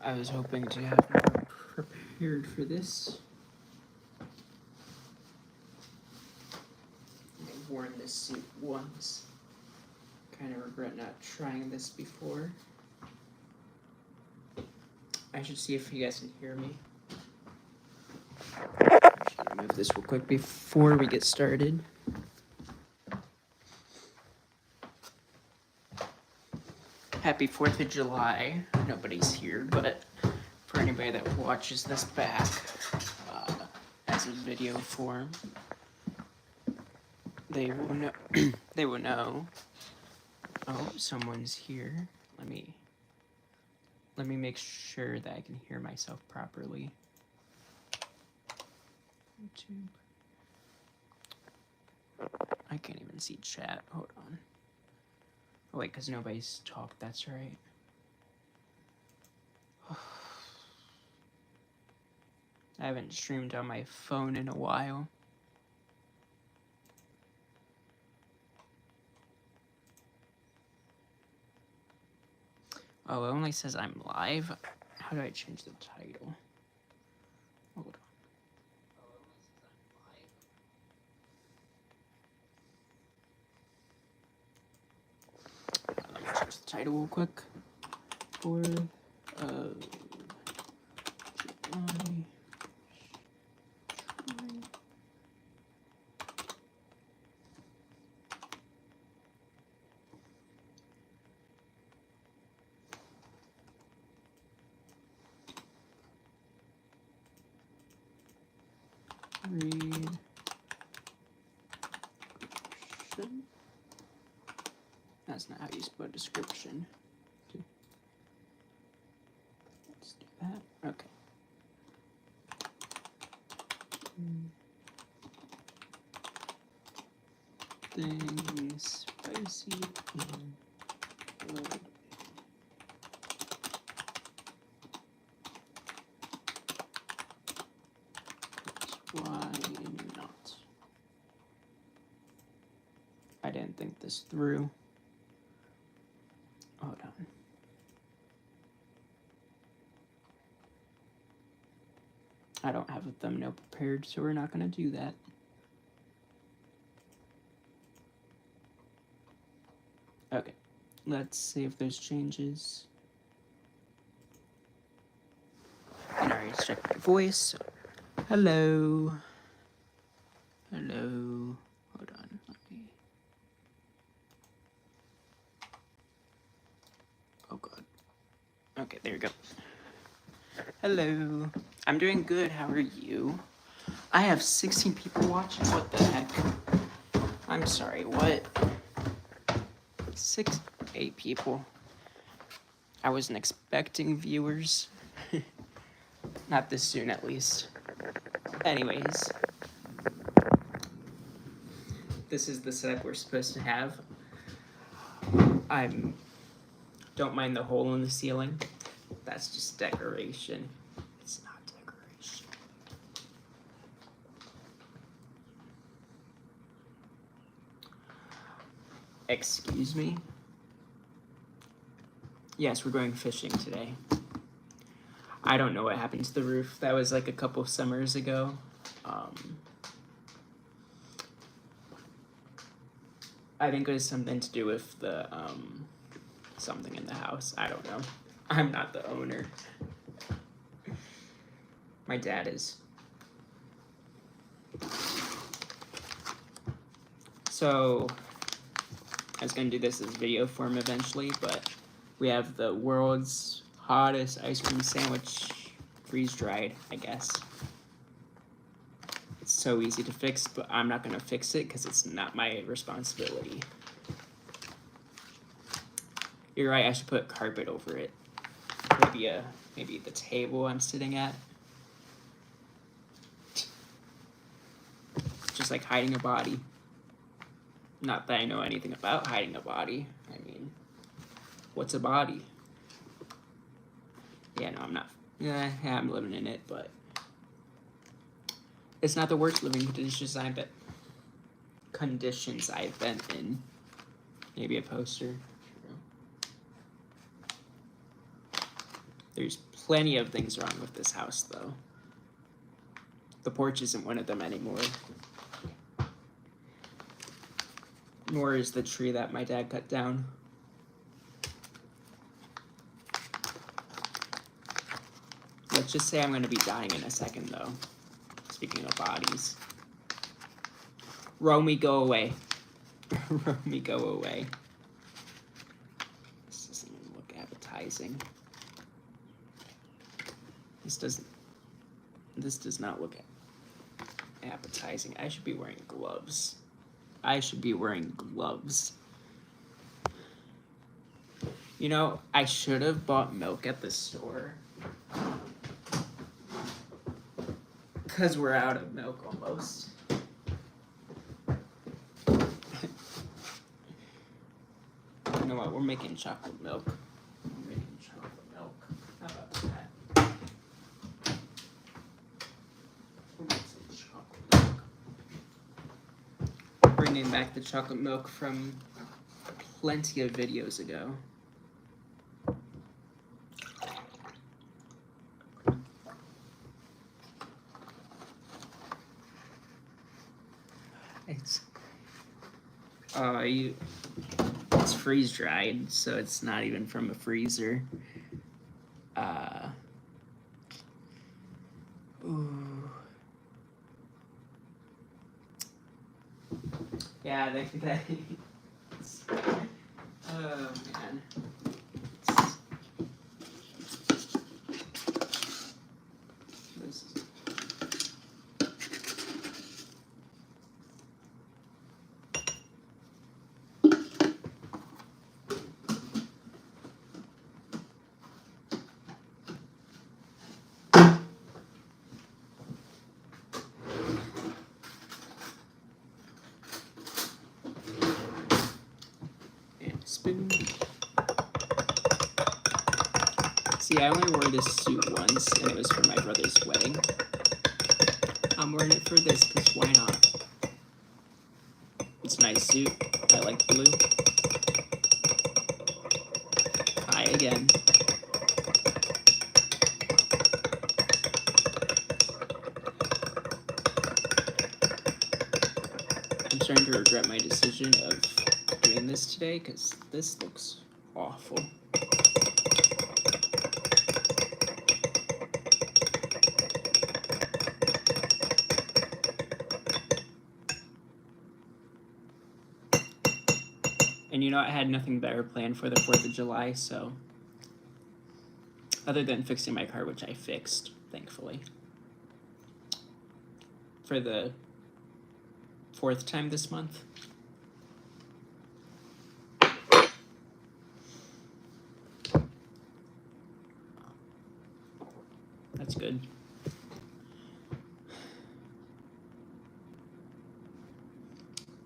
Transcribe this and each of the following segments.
I was hoping to have more prepared for this. I've worn this suit once. Kind of regret not trying this before. I should see if you guys can hear me. Actually, move this real quick before we get started. Happy 4th of July. Nobody's here, but for anybody that watches this back as a video form, they will know. They will know. Oh, someone's here. Let me make sure that I can hear myself properly. YouTube. I can't even see chat. Hold on. Oh wait, because nobody's talked. That's right. I haven't streamed on my phone in a while. Oh, it only says I'm live. How do I change the title? Hold on. Let me change the title real quick. 4th of July. Read. That's not how you spell description. Let's do that. Okay. Things spicy and good. Why not? I didn't think this through. Hold on. I don't have a thumbnail prepared, so we're not going to do that. Okay, let's see if there's changes. And I already checked my voice. Hello. Hello. Hold on. Let me. Oh, God. Okay, there you go. Hello. I'm doing good. How are you? I have 16 people watching. What the heck? I'm sorry. What? 8 people. I wasn't expecting viewers. Not this soon, at least. Anyways. This is the setup we're supposed to have. Don't mind the hole in the ceiling. That's just decoration. It's not decoration. Excuse me? Yes, we're going fishing today. I don't know what happened to the roof. That was like a couple summers ago. I think it was something to do with the something in the house. I don't know. I'm not the owner. My dad is. So I was gonna do this as video form eventually, but we have the world's hottest ice cream sandwich, freeze-dried, I guess. It's so easy to fix, but I'm not gonna fix it because it's not my responsibility. You're right, I should put carpet over it. Maybe the table I'm sitting at. Just like hiding a body. Not that I know anything about hiding a body. I mean, what's a body? Yeah, no, I'm not. Yeah, I'm living in it, but it's not the worst living conditions I've been in. Maybe a poster. There's plenty of things wrong with this house, though. The porch isn't one of them anymore. Nor is the tree that my dad cut down. Let's just say I'm going to be dying in a second, though. Speaking of bodies. Romy, go away. Romy, go away. This doesn't even look appetizing. This does not look appetizing. I should be wearing gloves. I should be wearing gloves. You know, I should have bought milk at the store. Because we're out of milk almost. You know what? We're making chocolate milk. We're making chocolate milk. How about that? We'll make some chocolate milk. Bringing back the chocolate milk from plenty of videos ago. It's freeze dried, so it's not even from a freezer. Ooh. Yeah, that oh man. This is spoon. See, I only wore this suit once, and it was for my brother's wedding. I'm wearing it for this, because why not? It's a nice suit. I like blue. Hi again. I'm starting to regret my decision of doing this today, because this looks awful. And you know, I had nothing better planned for the 4th of July, so other than fixing my car, which I fixed, thankfully. For the 4th time this month. That's good.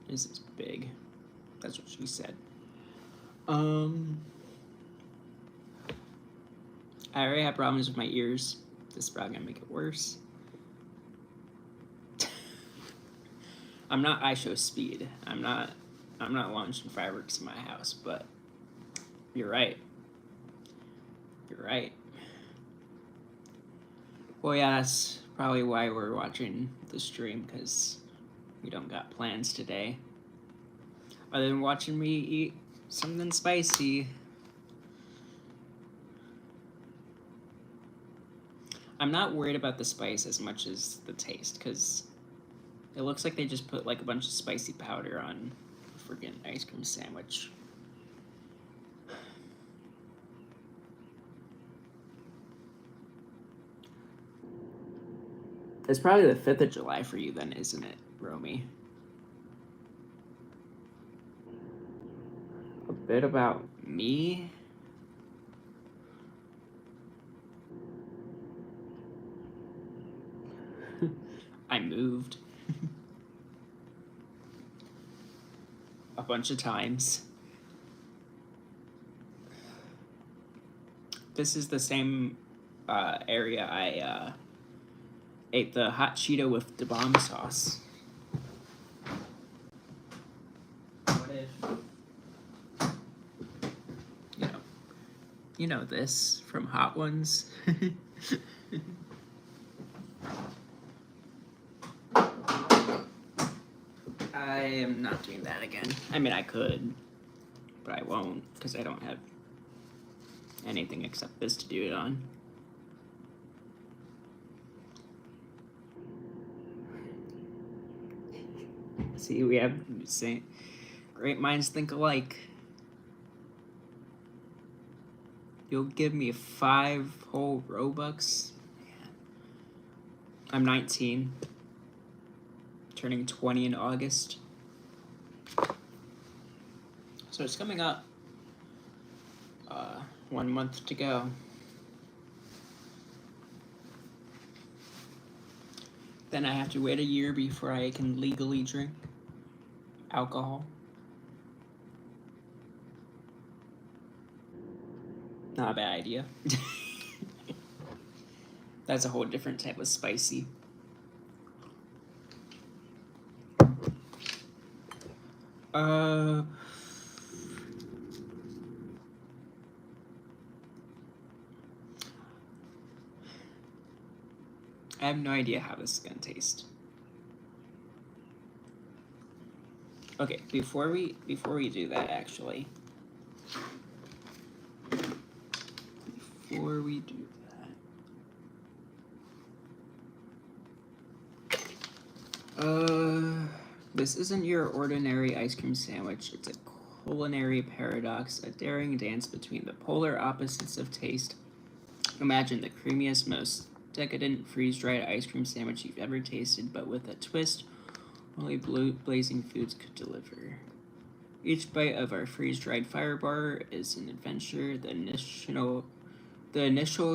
This is big. That's what she said. I already have problems with my ears. This is probably gonna make it worse. I'm not iShow Speed. I'm not launching fireworks in my house, but you're right. You're right. Well, yeah, that's probably why we're watching the stream, because we don't got plans today. Other than watching me eat something spicy. I'm not worried about the spice as much as the taste, because it looks like they just put like a bunch of spicy powder on a freaking ice cream sandwich. It's probably the 5th of July for you then, isn't it, Romy? A bit about me? I moved. A bunch of times. This is the same area I ate the hot Cheeto with the bomb sauce. What if, you know, You know this from Hot Ones. I am not doing that again. I mean, I could, but I won't because I don't have anything except this to do it on. See, we have same great minds think alike. You'll give me 5 whole Robux? Man. I'm 19. Turning 20 in August. So it's coming up. 1 month to go. Then I have to wait a year before I can legally drink alcohol. Not a bad idea. That's a whole different type of spicy. I have no idea how this is gonna taste. Okay, before we do that, actually, before we do that, this isn't your ordinary ice cream sandwich. It's a culinary paradox, a daring dance between the polar opposites of taste. Imagine the creamiest, most decadent freeze-dried ice cream sandwich you've ever tasted, but with a twist only Blazing Foods could deliver. Each bite of our freeze-dried Fire Bar is an adventure. The initial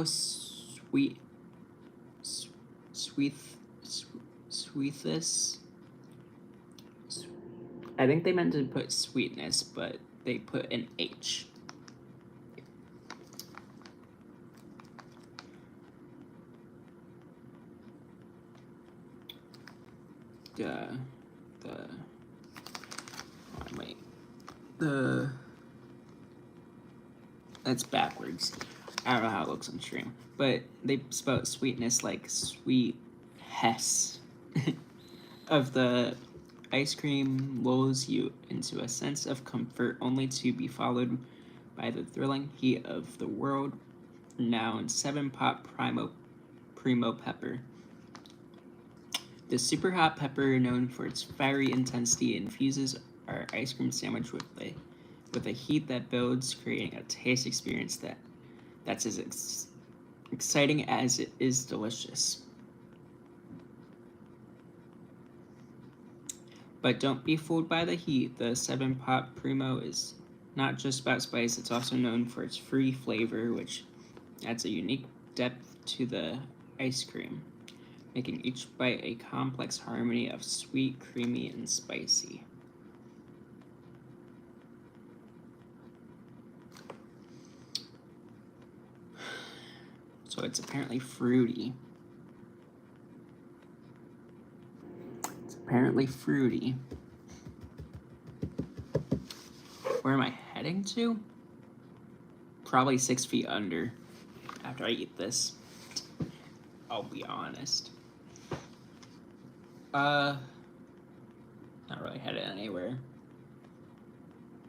sweetness. I think they meant to put sweetness, but they put an H. That's backwards. I don't know how it looks on stream, but they spelled sweetness like sweet hess. Of the ice cream lulls you into a sense of comfort, only to be followed by the thrilling heat of the world-renowned 7-Pot Primo Pepper. The super hot pepper, known for its fiery intensity, infuses our ice cream sandwich with a heat that builds, creating a taste experience that's as exciting as it is delicious. But don't be fooled by the heat. The 7-Pot Primo is not just about spice, it's also known for its fruity flavor, which adds a unique depth to the ice cream, making each bite a complex harmony of sweet, creamy, and spicy. So it's apparently fruity. Where am I heading to? Probably 6 feet under after I eat this. I'll be honest. Not really headed anywhere.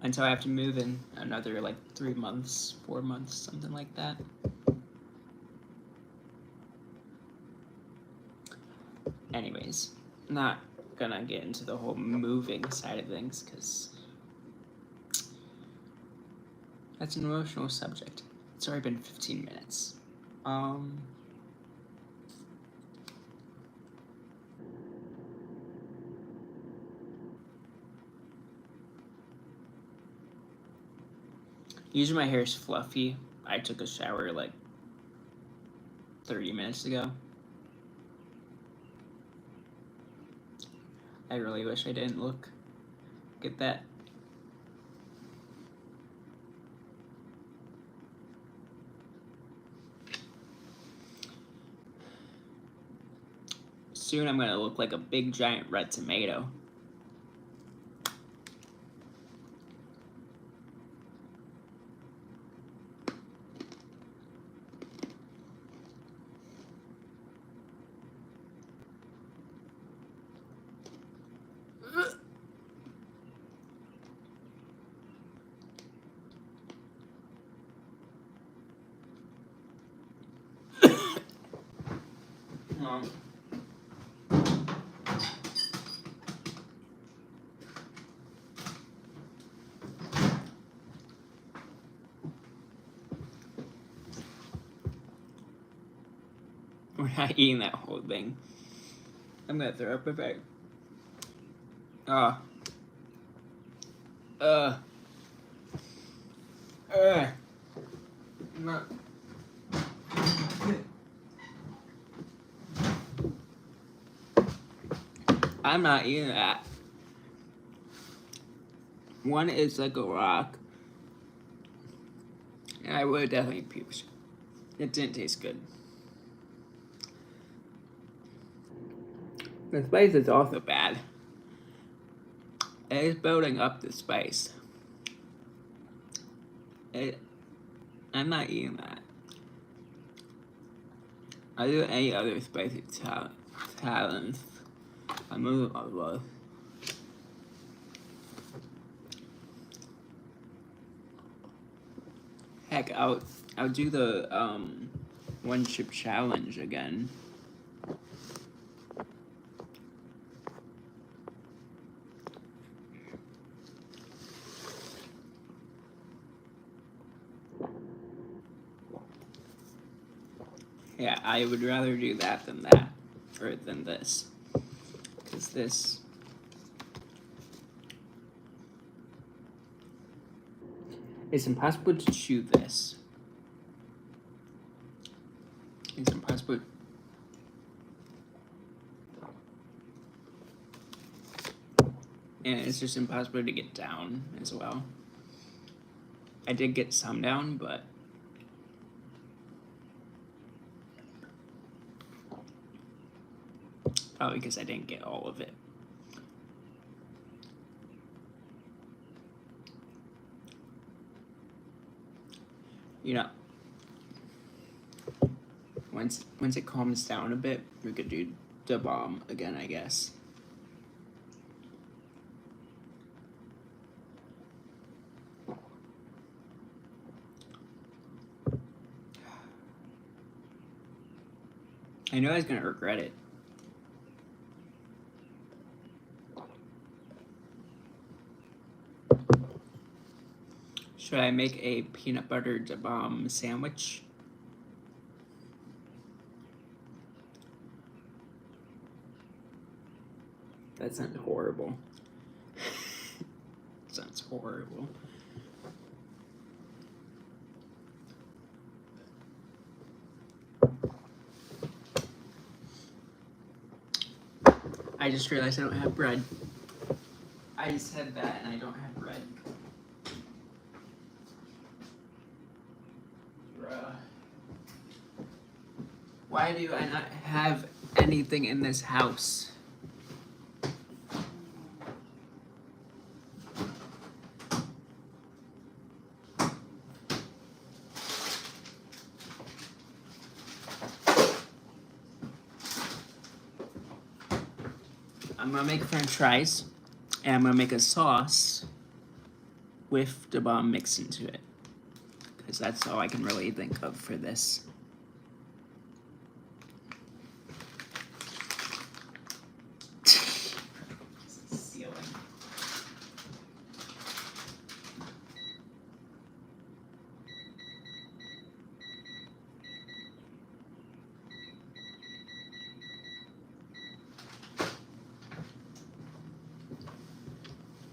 Until I have to move in another 3 months, 4 months, something like that. Anyways, not gonna get into the whole moving side of things because that's an emotional subject. It's already been 15 minutes. Usually my hair is fluffy. I took a shower 30 minutes ago. I really wish I didn't look at that. Soon I'm gonna look like a big giant red tomato. Um, we're not eating that whole thing. I'm gonna throw up a bag. Not. I'm not eating that. One is like a rock. And I would definitely puke. It didn't taste good. The spice is also bad. It is building up the spice. I'm not eating that. I do any other spicy talents. I'm moving on love. Heck, I'll do the one chip challenge again. Yeah, I would rather do that than that, or than this, because this. It's impossible to chew this. It's impossible. And it's just impossible to get down as well. I did get some down, but probably because I didn't get all of it. You know, once it calms down a bit, we could do the bomb again, I guess. I know I was gonna regret it. Should I make a peanut butter da bomb sandwich? That sounds horrible. Sounds horrible. I just realized I don't have bread. I said that and I don't have bread. Bruh. Why do I not have anything in this house? I'm gonna make French fries, and I'm gonna make a sauce with the bomb mixed into it, because that's all I can really think of for this.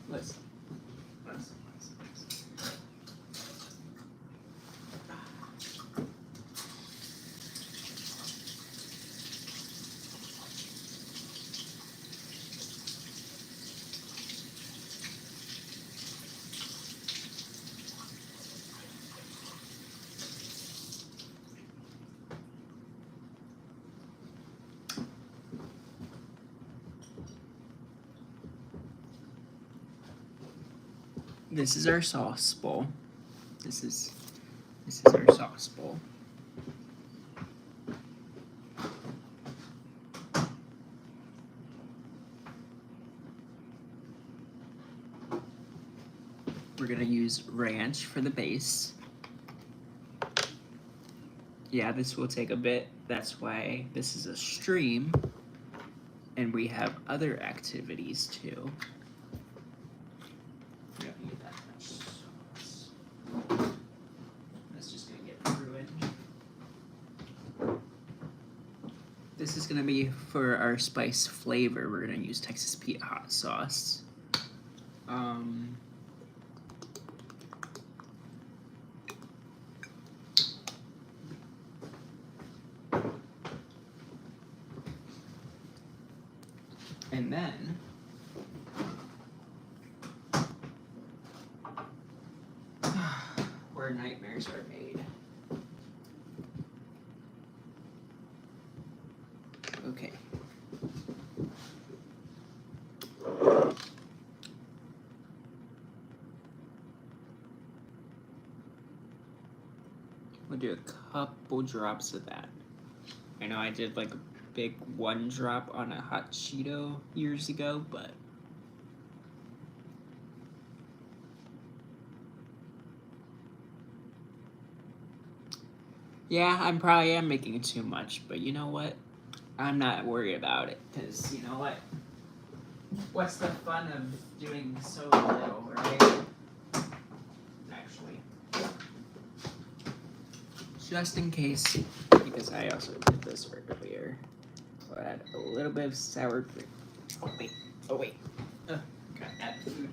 Listen. This is our sauce bowl. This is our sauce bowl. We're gonna use ranch for the base. Yeah, this will take a bit. That's why this is a stream. And we have other activities too. We don't need that much sauce. That's just gonna get ruined. This is gonna be for our spice flavor. We're gonna use Texas Pete hot sauce. And then where nightmares are made. Okay. We'll do a couple drops of that. I know I did like a big one drop on a hot Cheeto years ago, but yeah, I'm probably am making it too much, but you know what? I'm not worried about it, because you know what? What's the fun of doing so little, right? Actually. Just in case, because I also did this earlier. I'll add a little bit of sour cream. Oh wait. Gotta add food.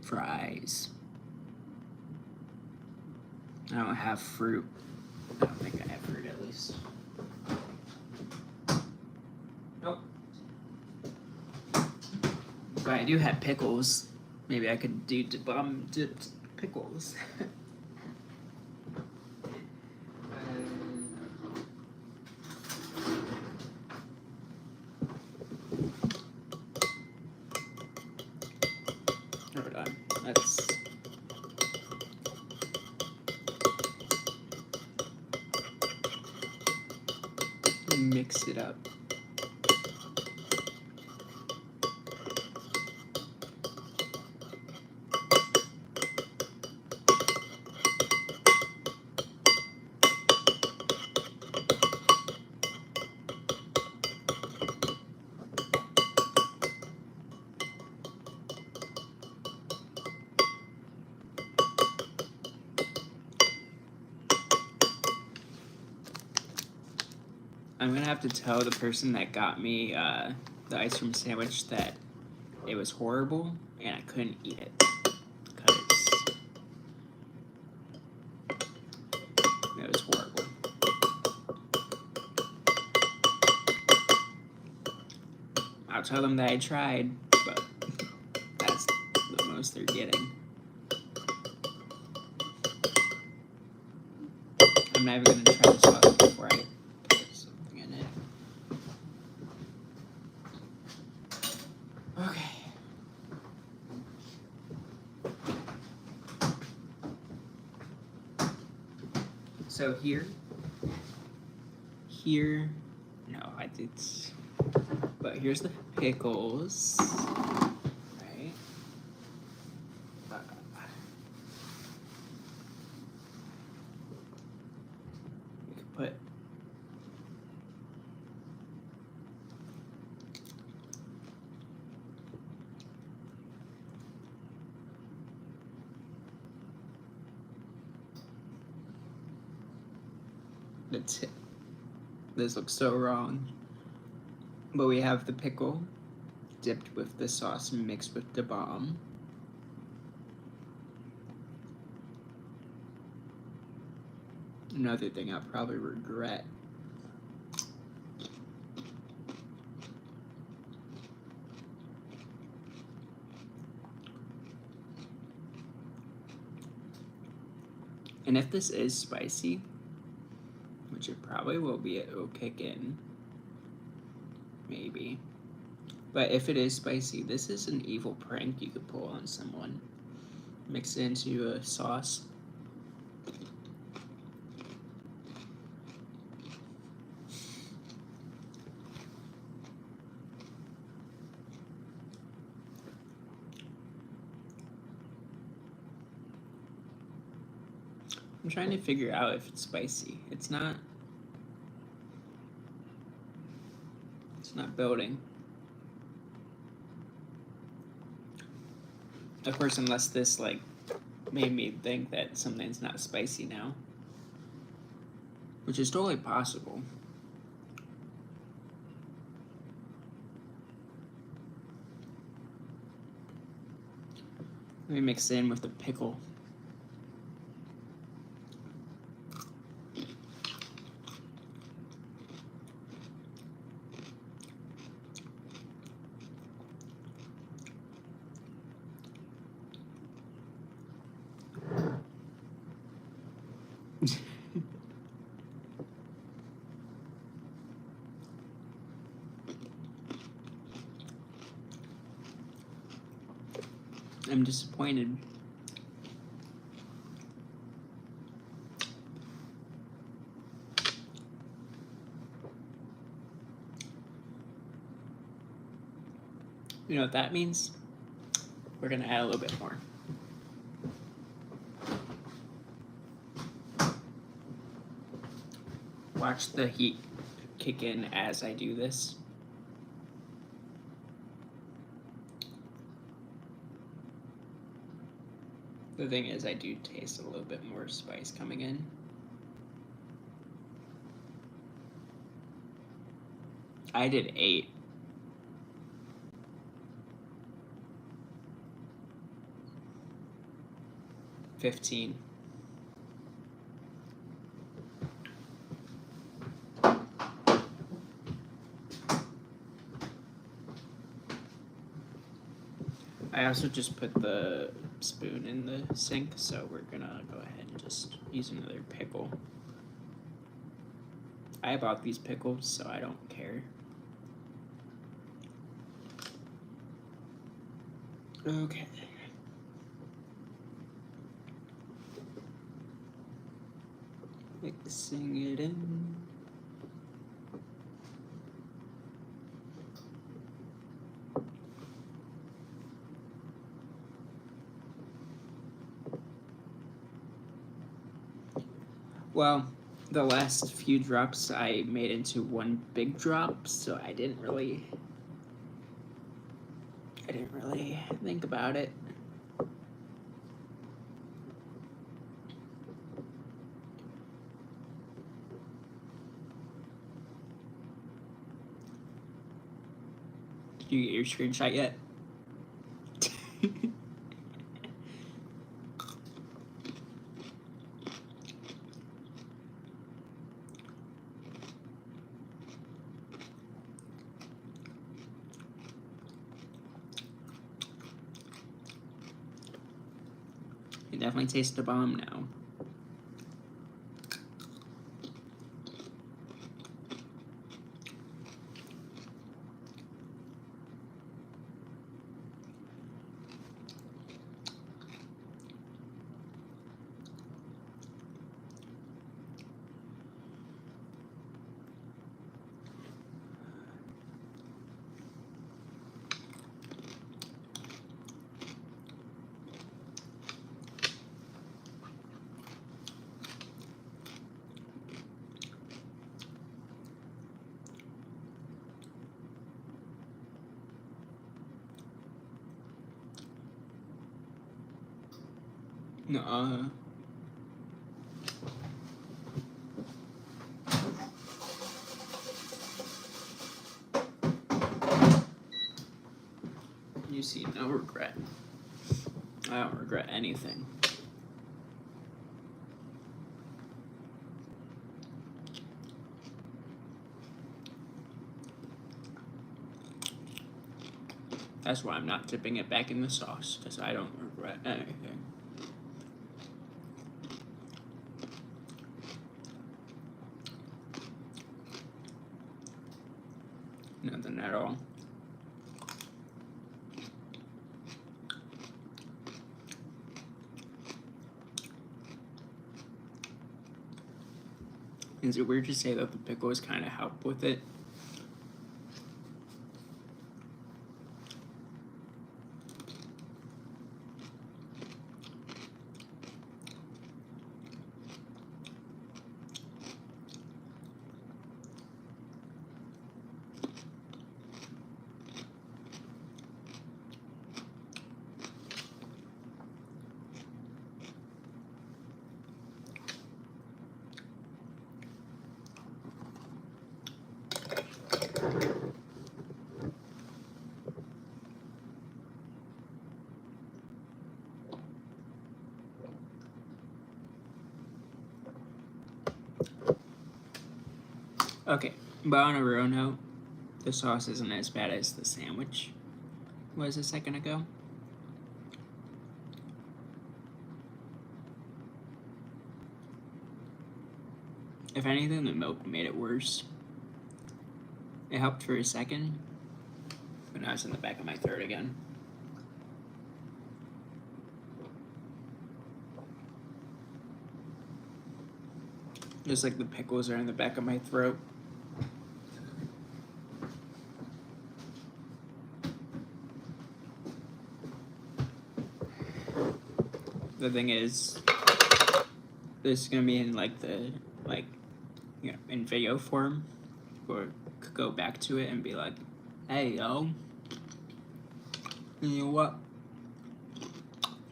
Fries. I don't have fruit. I don't think I have fruit, at least. Nope. But I do have pickles. Maybe I could do bomb dipped pickles. Hold on. Let's mix it up. I'm gonna have to tell the person that got me the ice cream sandwich that it was horrible and I couldn't eat it because it was horrible. I'll tell them that I tried, but that's the most they're getting. I'm not even gonna try the sauce before I put something in it. Okay. So here, no, I did, but here's the pickles, right? We could put the tip. This looks so wrong. But we have the pickle dipped with the sauce mixed with the bomb. Another thing I'll probably regret. And if this is spicy, which it probably will be, it will kick in. Maybe. But if it is spicy, this is an evil prank you could pull on someone. Mix it into a sauce. I'm trying to figure out if it's spicy. It's not. It's not building. Of course, unless this like made me think that something's not spicy now, which is totally possible. Let me mix it in with the pickle. I'm disappointed. You know what that means? We're gonna add a little bit more. Watch the heat kick in as I do this. The thing is, I do taste a little bit more spice coming in. I did 8. $15. I also just put the spoon in the sink, so we're gonna go ahead and just use another pickle. I bought these pickles, so I don't care. Okay. Mixing it in. Well, the last few drops I made into one big drop, so I didn't really think about it. Did you get your screenshot yet? It definitely tastes the bomb now. Nuh-uh. You see no regret. I don't regret anything. That's why I'm not dipping it back in the sauce, because I don't regret anything. Nothing at all. Is it weird to say that the pickles kind of help with it? Okay, but on a real note, the sauce isn't as bad as the sandwich was a second ago. If anything, the milk made it worse. It helped for a second, but now it's in the back of my throat again. Just like the pickles are in the back of my throat. The thing is, this is gonna be in like the, like, you know, in video form, or could go back to it and be like, hey yo, you know what?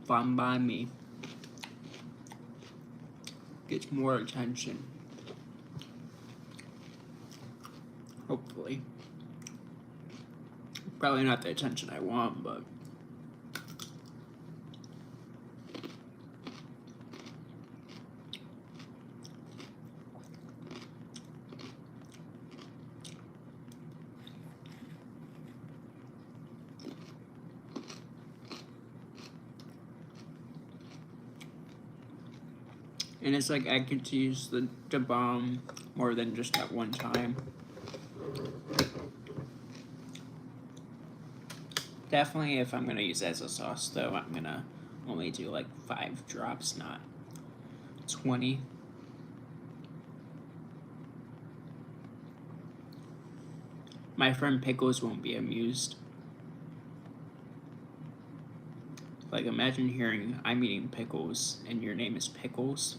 Fun by me. Gets more attention. Hopefully. Probably not the attention I want, but and it's like I could use the bomb more than just at one time. Definitely, if I'm gonna use it as a sauce, though, I'm gonna only do like 5 drops, not 20. My friend Pickles won't be amused. Like, imagine hearing I'm eating pickles and your name is Pickles.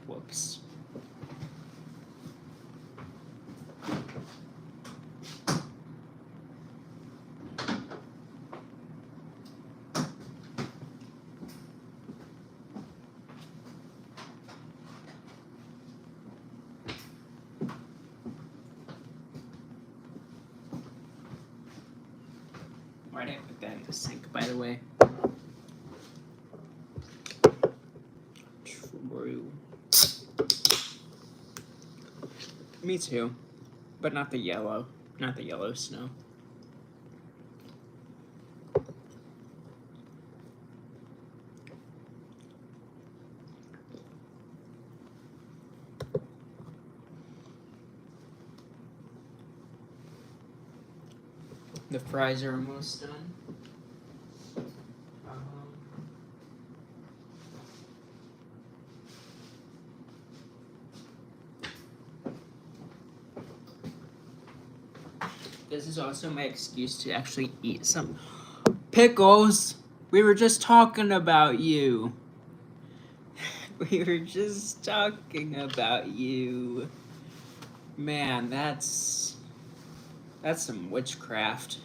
Whoops. Why did I put that in the sink, by the way? True. Me too. But not the yellow. Not the yellow snow. The fries are almost done. This is also my excuse to actually eat some pickles. We were just talking about you. We were just talking about you. Man, that's some witchcraft.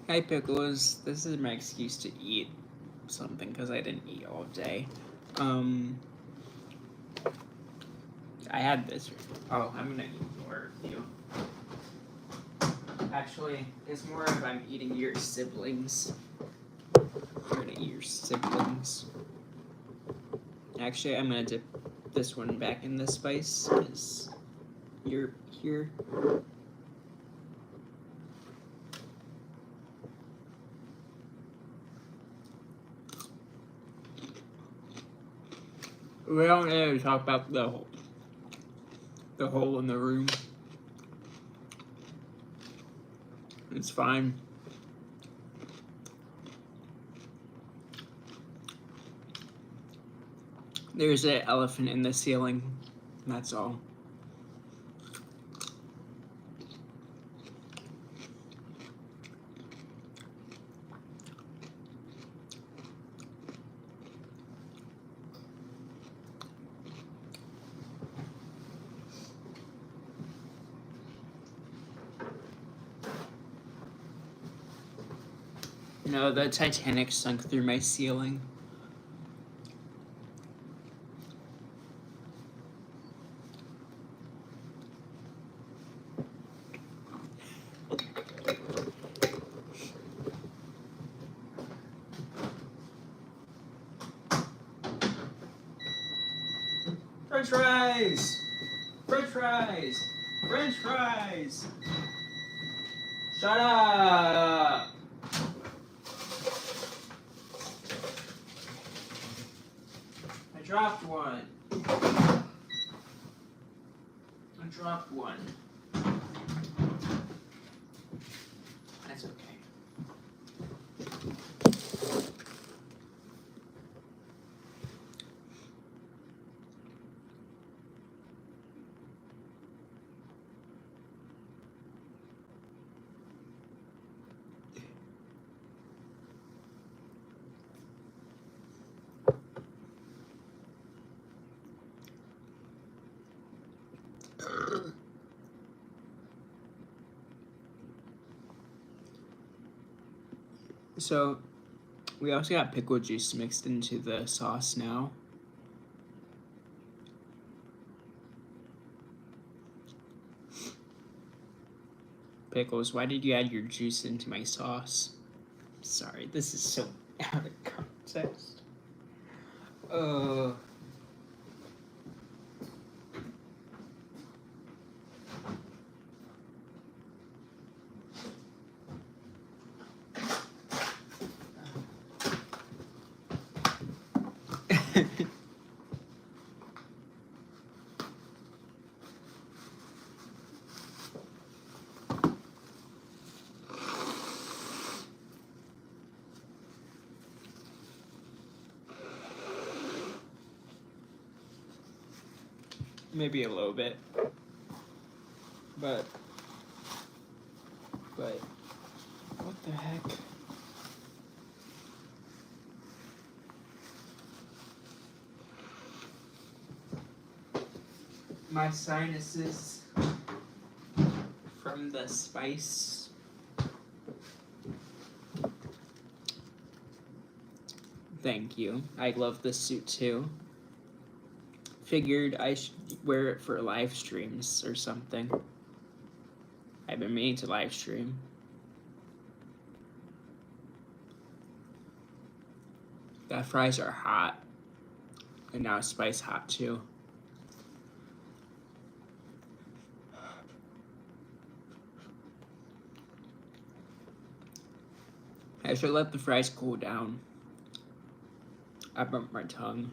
Hi Pickles, this is my excuse to eat something because I didn't eat all day. I had this. Oh, I'm gonna eat more of you. Actually, it's more of I'm eating your siblings. I'm gonna eat your siblings. Actually, I'm gonna dip this one back in the spice because you're here. We don't really talk about the hole in the room. It's fine. There's an elephant in the ceiling. That's all. No, the Titanic sunk through my ceiling. French fries! French fries! French fries! Shut up! I dropped one. I dropped one. That's okay. So, we also got pickle juice mixed into the sauce now. Pickles, why did you add your juice into my sauce? Sorry, this is so out of context. Maybe a little bit. But what the heck? My sinuses from the spice. Thank you. I love this suit too. Figured I should wear it for live streams or something. I've been meaning to live stream. The fries are hot. And now spice hot too. I should let the fries cool down. I burnt my tongue.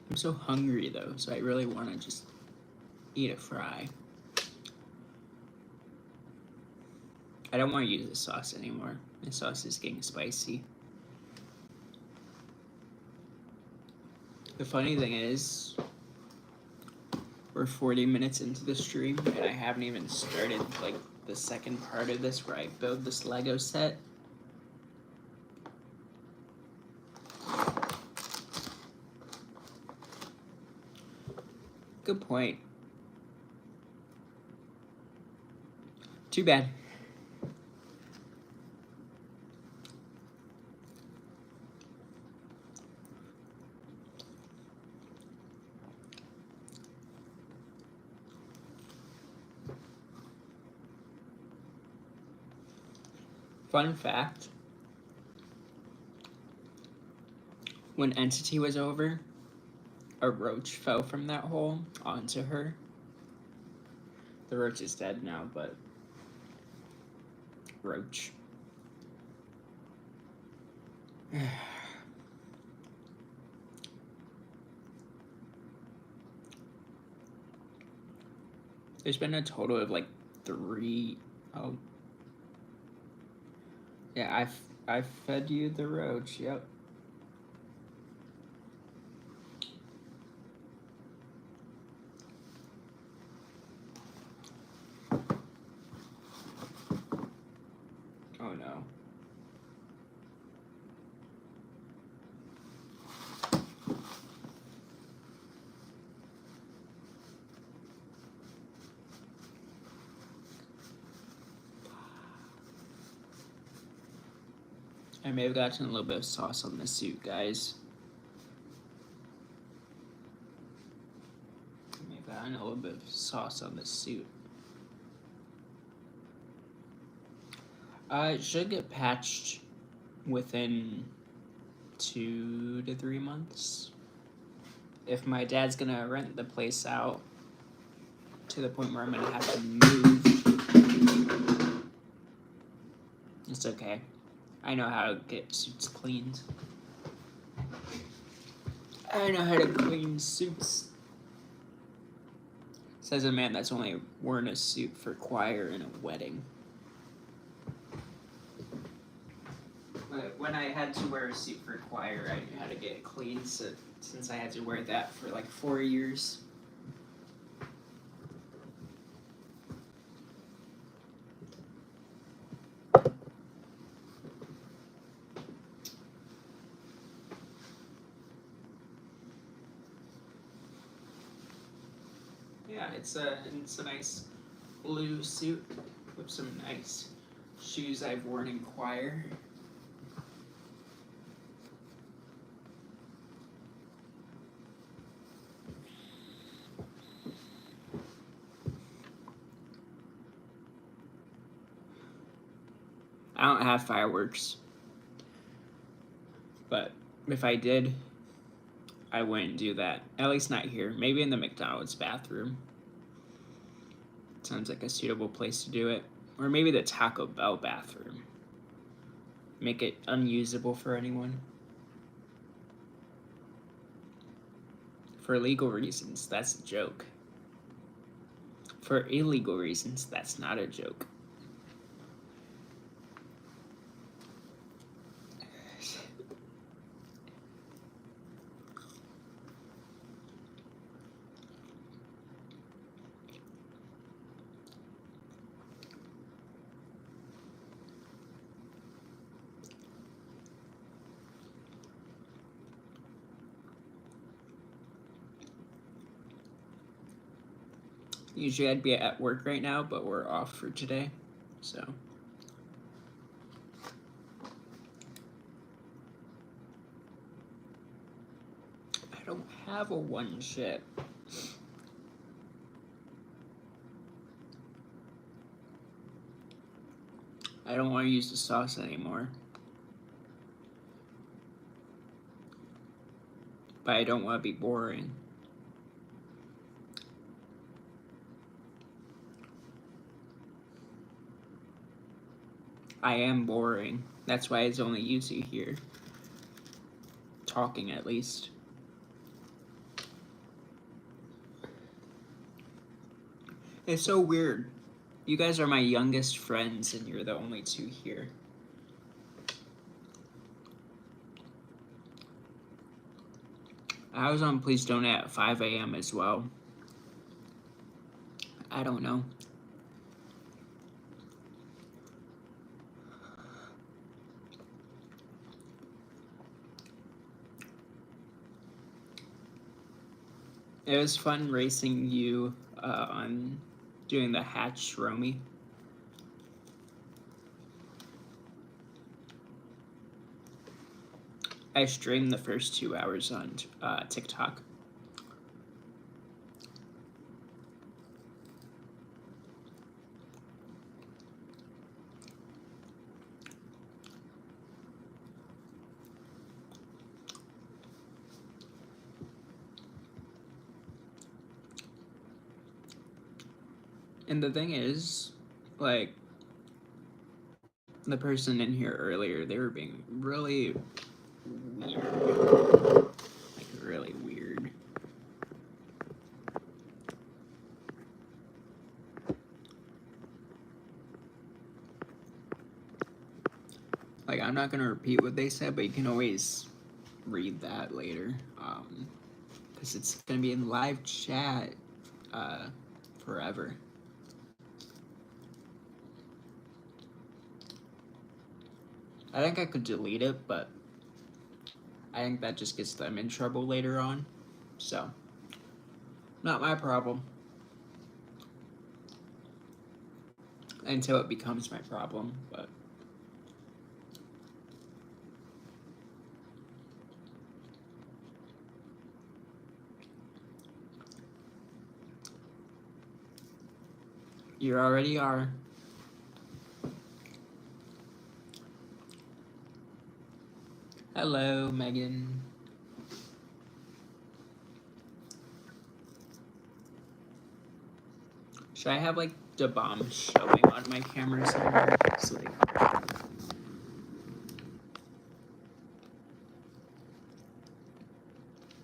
I'm so hungry though, so I really want to just eat a fry. I don't want to use the sauce anymore. The sauce is getting spicy. The funny thing is, we're 40 minutes into the stream and I haven't even started like the second part of this where I build this Lego set. Good point. Too bad. Fun fact, when Entity was over, a roach fell from that hole onto her. The roach is dead now, but roach. There's been a total of like 3. Oh, yeah, I fed you the roach. Yep. Oh no. I may have gotten a little bit of sauce on the suit, guys. I may have gotten a little bit of sauce on the suit. It should get patched within 2 to 3 months. If my dad's gonna rent the place out to the point where I'm gonna have to move, it's okay. I know how to get suits cleaned. I know how to clean suits. Says a man that's only worn a suit for choir in a wedding. But when I had to wear a suit for choir, I knew how to get it cleaned, so since I had to wear that for like 4 years. Yeah, it's a nice blue suit with some nice shoes I've worn in choir. I don't have fireworks, but if I did, I wouldn't do that. At least not here. Maybe in the McDonald's bathroom. Sounds like a suitable place to do it. Or maybe the Taco Bell bathroom. Make it unusable for anyone. For legal reasons, that's a joke. For illegal reasons, that's not a joke. Usually I'd be at work right now, but we're off for today, so. I don't have a one ship. I don't want to use the sauce anymore. But I don't want to be boring. I am boring. That's why it's only you two here. Talking, at least. It's so weird. You guys are my youngest friends, and you're the only two here. I was on Please Donate at 5 a.m. as well. I don't know. It was fun racing you on doing the Hatch Romy. I streamed the first 2 hours on TikTok. And the thing is, like, the person in here earlier, they were being really weird. Like, really weird. Like, I'm not gonna repeat what they said, but you can always read that later. Because it's gonna be in live chat forever. I think I could delete it, but I think that just gets them in trouble later on. So, not my problem. Until it becomes my problem, but. You already are. Hello, Megan. Should I have like the bomb showing on my camera somewhere? It's like.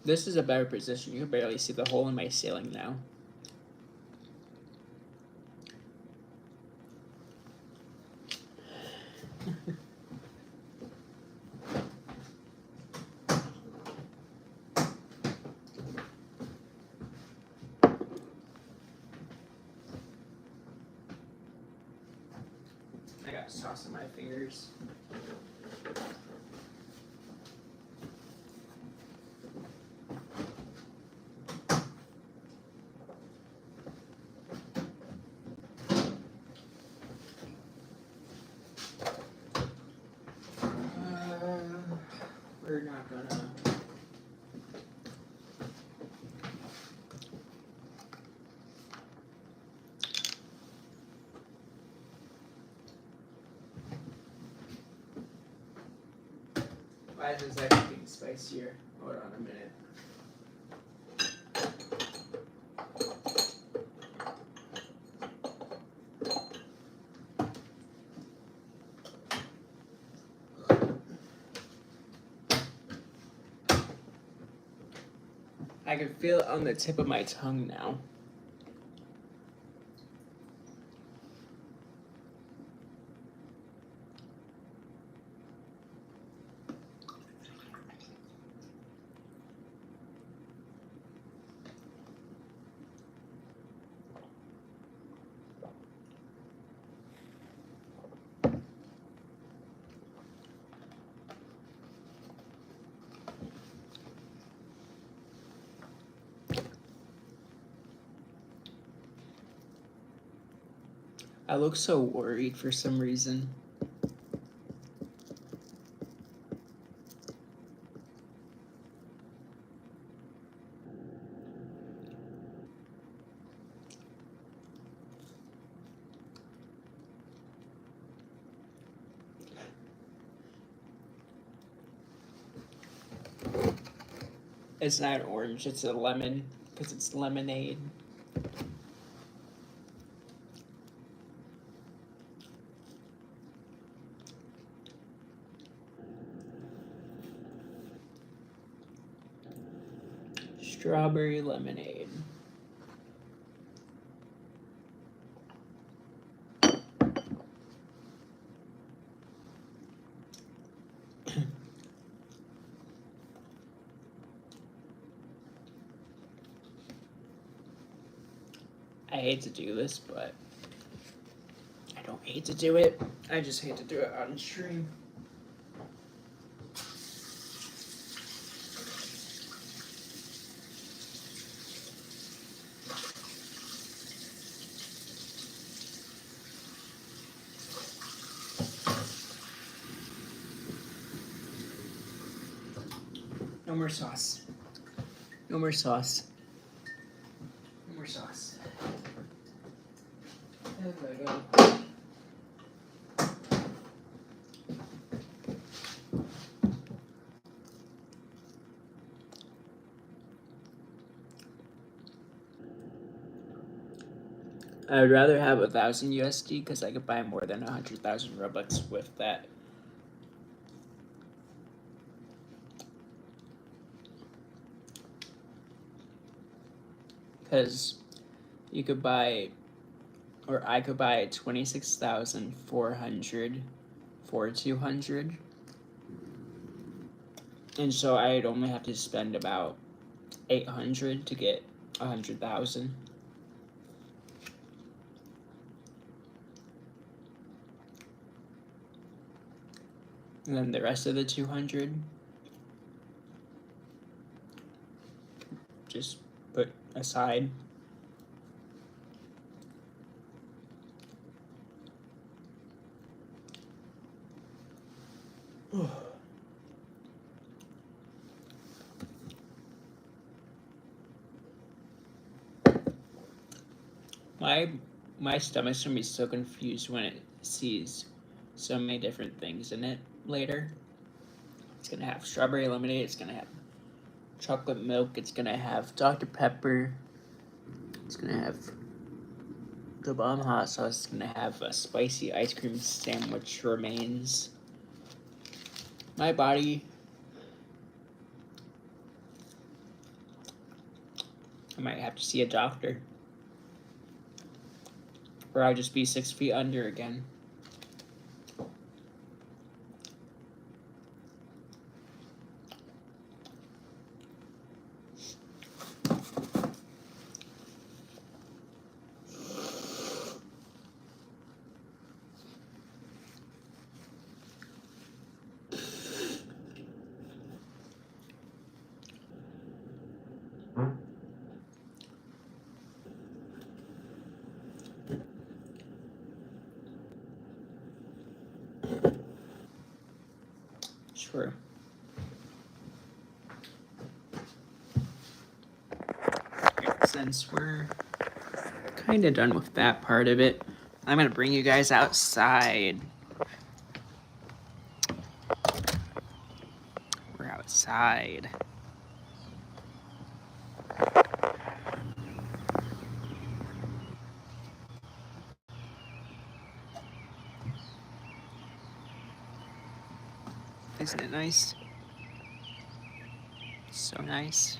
This is a better position. You can barely see the hole in my ceiling now. I got sauce on my fingers. We're not gonna. Why is everything spicier? Hold on a minute. I can feel it on the tip of my tongue now. I look so worried for some reason. It's not an orange, it's a lemon, because it's lemonade. Strawberry lemonade. I hate to do this, but I don't hate to do it. I just hate to do it on stream. No more sauce. No more sauce. No more sauce. There we go. I would rather have 1,000 USD because I could buy more than 100,000 Robux with that. Because you could buy, or I could buy 26,400 for 200. And so I'd only have to spend about 800 to get 100,000. And then the rest of the 200, just put aside. My stomach's gonna be so confused when it sees so many different things in it later. It's gonna have strawberry lemonade, it's gonna have chocolate milk, it's gonna have Dr. Pepper, it's gonna have the bomb hot sauce, it's gonna have a spicy ice cream sandwich remains. My body, I might have to see a doctor. Or I'll just be 6 feet under again. Sure. Since we're kind of done with that part of it, I'm gonna bring you guys outside. We're outside. Isn't it nice? So nice.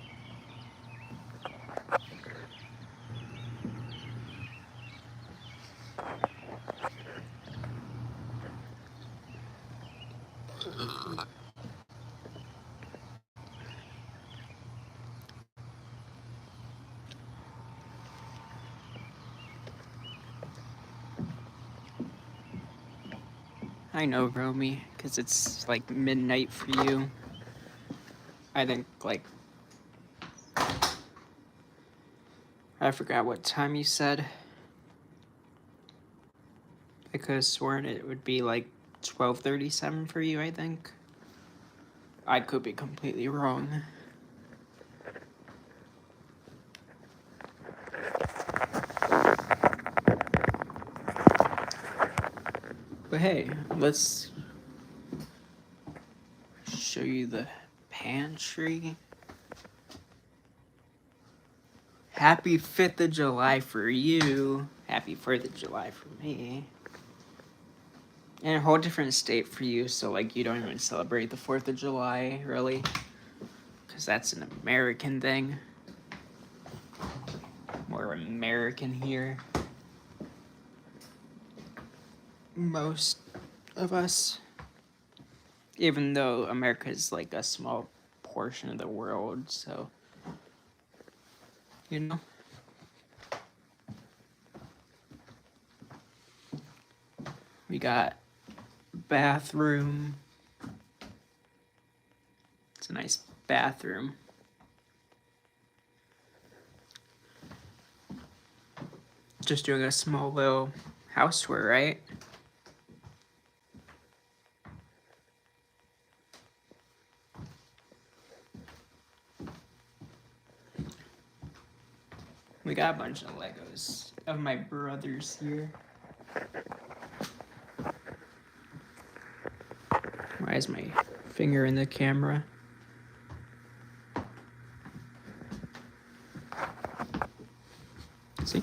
I know, Romy, because it's like midnight for you. I think, like, I forgot what time you said. I could have sworn it would be like 12:37 for you, I think. I could be completely wrong. But hey, let's show you the pantry. Happy 5th of July for you. Happy 4th of July for me. And a whole different state for you, so like you don't even celebrate the 4th of July, really. Because that's an American thing. More American here. Most of us. Even though America is like a small portion of the world, so, you know. We got bathroom. It's a nice bathroom. Just doing a small little house tour, right? We got a bunch of Legos of my brothers here. Why is my finger in the camera? See?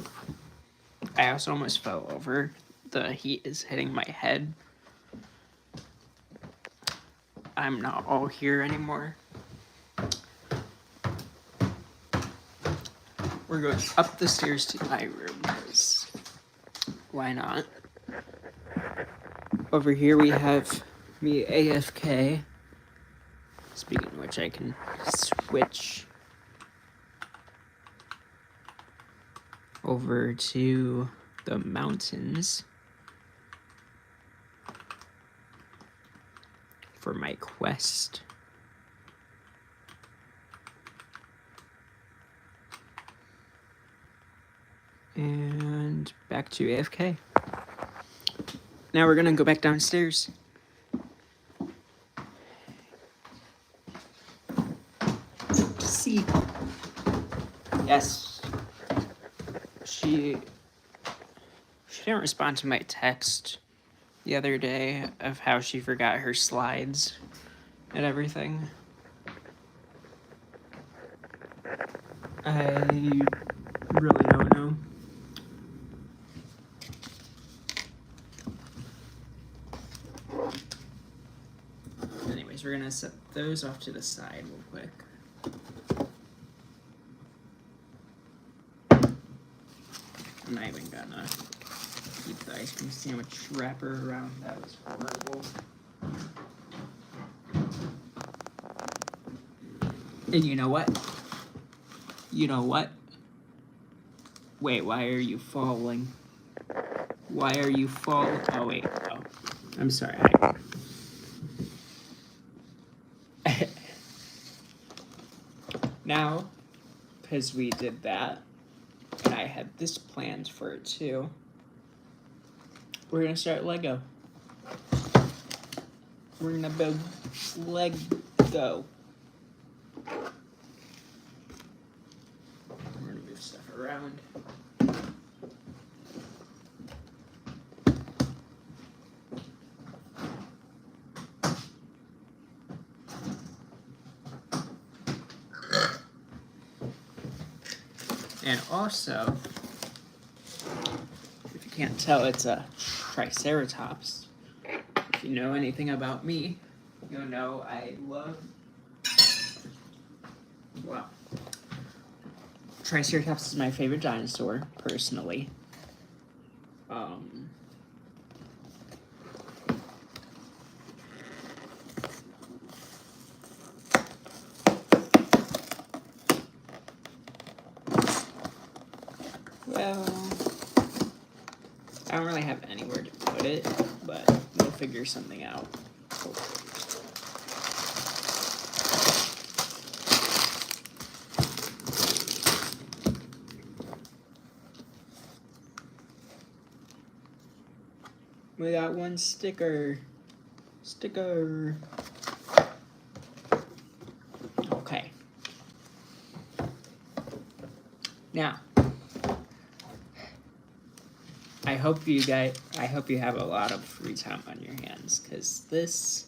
I also almost fell over. The heat is hitting my head. I'm not all here anymore. We're going up the stairs to my room, because why not? Over here we have me AFK. Speaking of which, I can switch over to the mountains for my quest. And back to AFK. Now we're gonna go back downstairs. See. Yes. She didn't respond to my text the other day of how she forgot her slides and everything. I really don't know. Anyways, we're gonna set those off to the side real quick. I'm not even gonna keep the ice cream sandwich wrapper around. That was horrible. And you know what? You know what? Wait, why are you falling? Why are you falling? Oh, wait. Oh, I'm sorry. Now, because we did that, and I had this planned for it too, we're gonna start Lego. We're gonna build Lego. We're gonna move stuff around. And also, if you can't tell, it's a Triceratops. If you know anything about me, you'll know I love, well, Triceratops is my favorite dinosaur, personally. Well, I don't really have anywhere to put it, but we'll figure something out. We got one sticker. Sticker. Okay. Now, I hope you have a lot of free time on your hands, because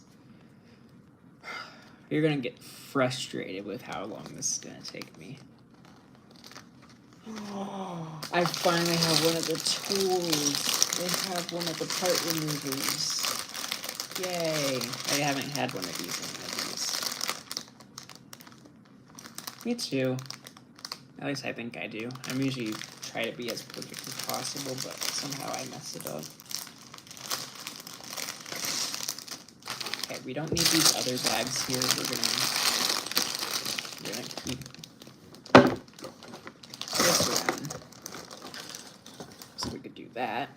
you're gonna get frustrated with how long this is gonna take me. Oh, I finally have one of the tools. They have one of the part removers. Yay! I haven't had one of these in one of these. Me too. At least I think I do. I'm usually try to be as perfect as possible, but somehow I mess it up. Okay, we don't need these other bags here. We're gonna keep this around, so we could do that.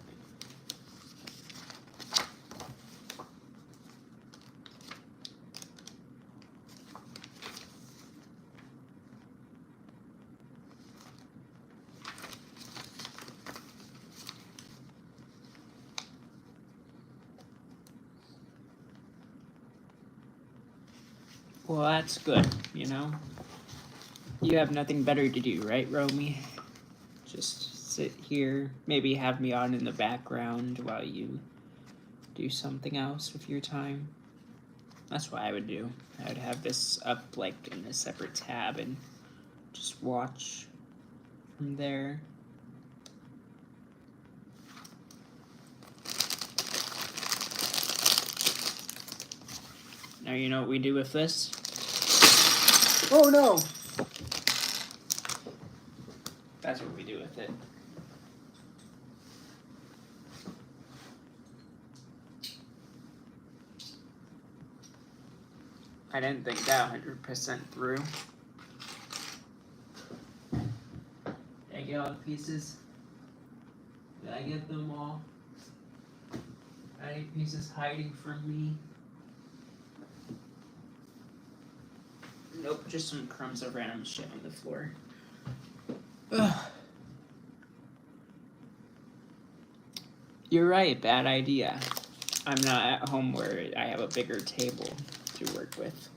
Well, that's good, you know? You have nothing better to do, right, Romy? Just sit here, maybe have me on in the background while you do something else with your time. That's what I would do. I would have this up, like, in a separate tab and just watch from there. Now you know what we do with this? Oh no! That's what we do with it. I didn't think that 100% through. Did I get all the pieces? Did I get them all? Any pieces hiding from me? Nope, just some crumbs of random shit on the floor. Ugh. You're right, bad idea. I'm not at home where I have a bigger table to work with.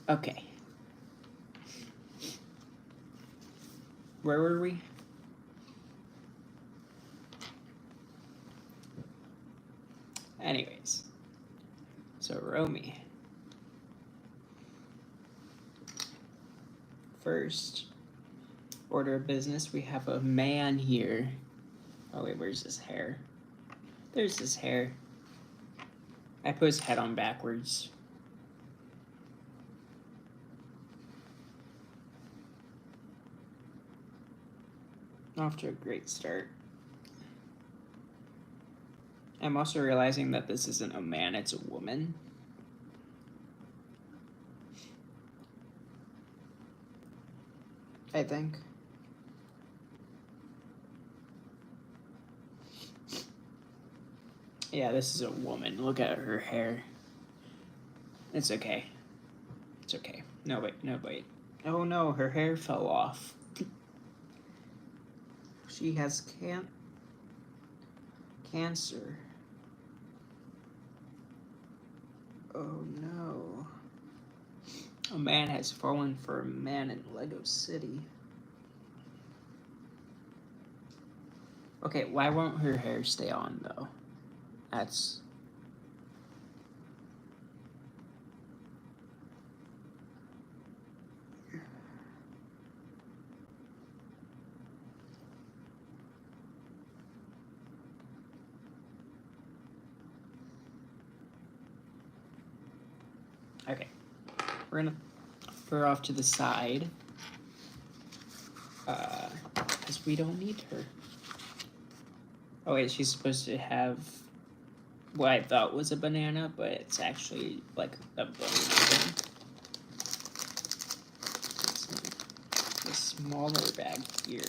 Okay. Where were we? Anyways. So, Romy. First order of business, we have a man here. Oh wait, where's his hair? There's his hair. I put his head on backwards. Off to a great start. I'm also realizing that this isn't a man, it's a woman. I think. Yeah, this is a woman. Look at her hair. It's okay. It's okay. No, wait, no, wait. Oh no, her hair fell off. She has cancer. Oh no. A man has fallen for a man in Lego City. Okay, why won't her hair stay on though? That's... Okay. We're gonna put her off to the side. Because we don't need her. Oh wait, she's supposed to have what I thought was a banana, but it's actually like a banana. It's a smaller bag here.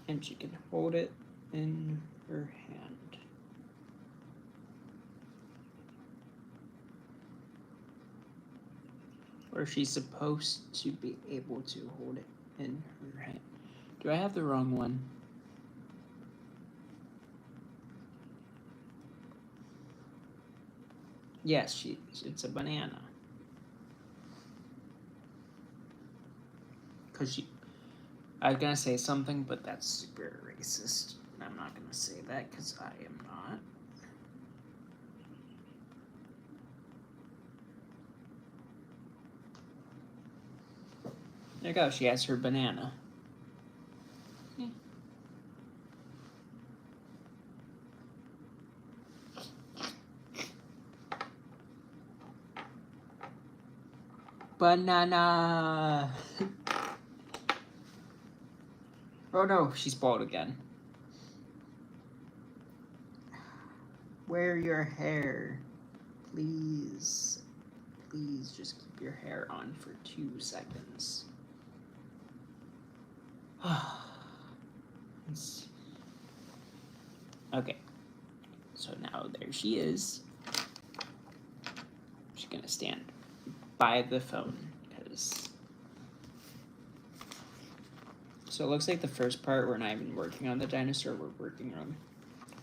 And she can hold it in her hand. Or she's supposed to be able to hold it in her hand. Do I have the wrong one? Yes, it's a banana. Because I was gonna say something, but that's super racist. And I'm not gonna say that because I am not. There you go, she has her banana. Banana! Oh no, she's bald again. Wear your hair. Please. Please just keep your hair on for 2 seconds. Okay. So now there she is. She's gonna stand by the phone. So it looks like the first part we're not even working on the dinosaur, we're working on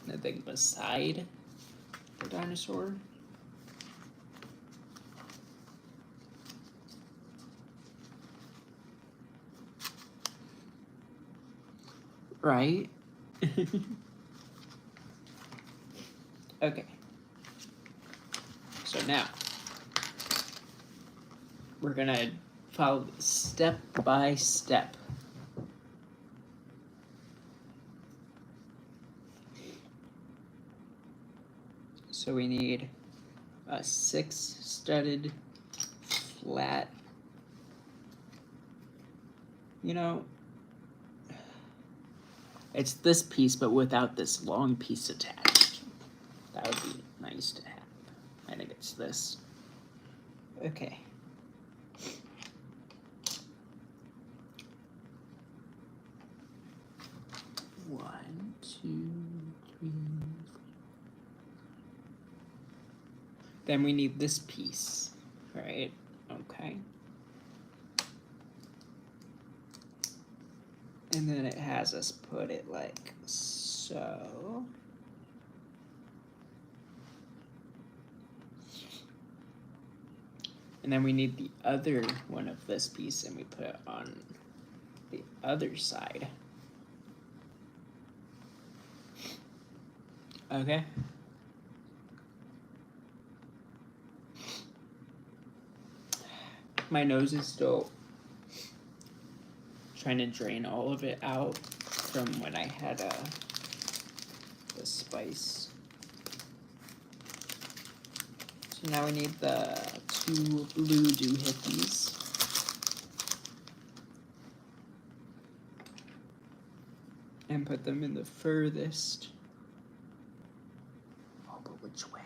the thing beside the dinosaur. Right? Okay. So now, we're gonna follow step by step. So we need a 6-studded flat. You know, it's this piece, but without this long piece attached. That would be nice to have. I think it's this. Okay. One, two, three. Then we need this piece, right? Okay. And then it has us put it like so. And then we need the other one of this piece, and we put it on the other side. Okay. My nose is still trying to drain all of it out from when I had the spice. So now we need the 2 blue doohickeys. And put them in the furthest. Oh, but which way?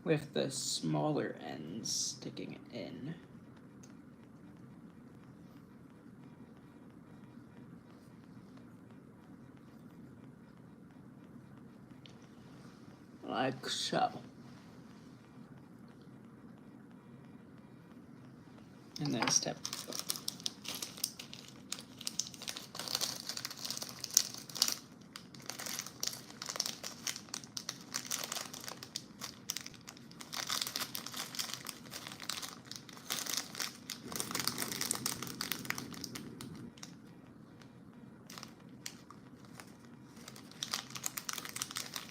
With the smaller ends sticking in. Like so. And then step.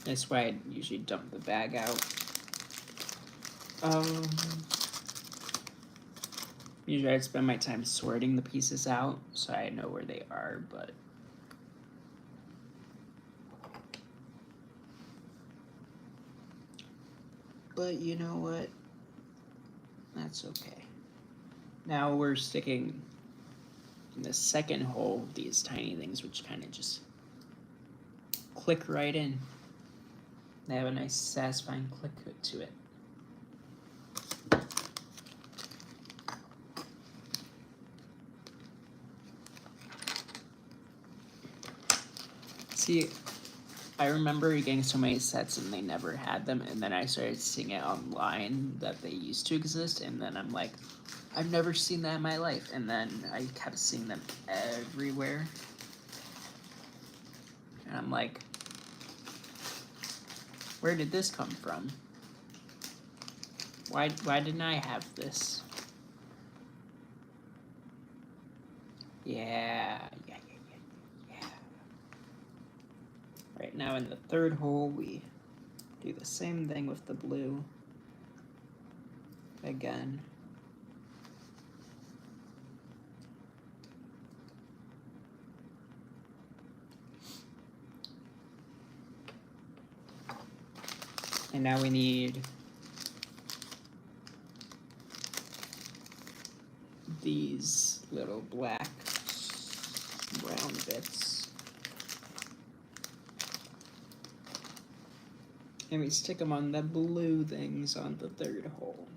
That's why I usually dump the bag out. Usually I'd spend my time sorting the pieces out so I know where they are, but you know what? That's okay. Now we're sticking in the second hole these tiny things, which kind of just click right in. They have a nice satisfying click to it. See, I remember getting so many sets and they never had them, and then I started seeing it online that they used to exist, and then I'm like, I've never seen that in my life, and then I kept seeing them everywhere. And I'm like, where did this come from? Why didn't I have this? Yeah. Right now in the third hole, we do the same thing with the blue. Again. And now we need these little black brown bits. And we stick them on the blue things on the third hole.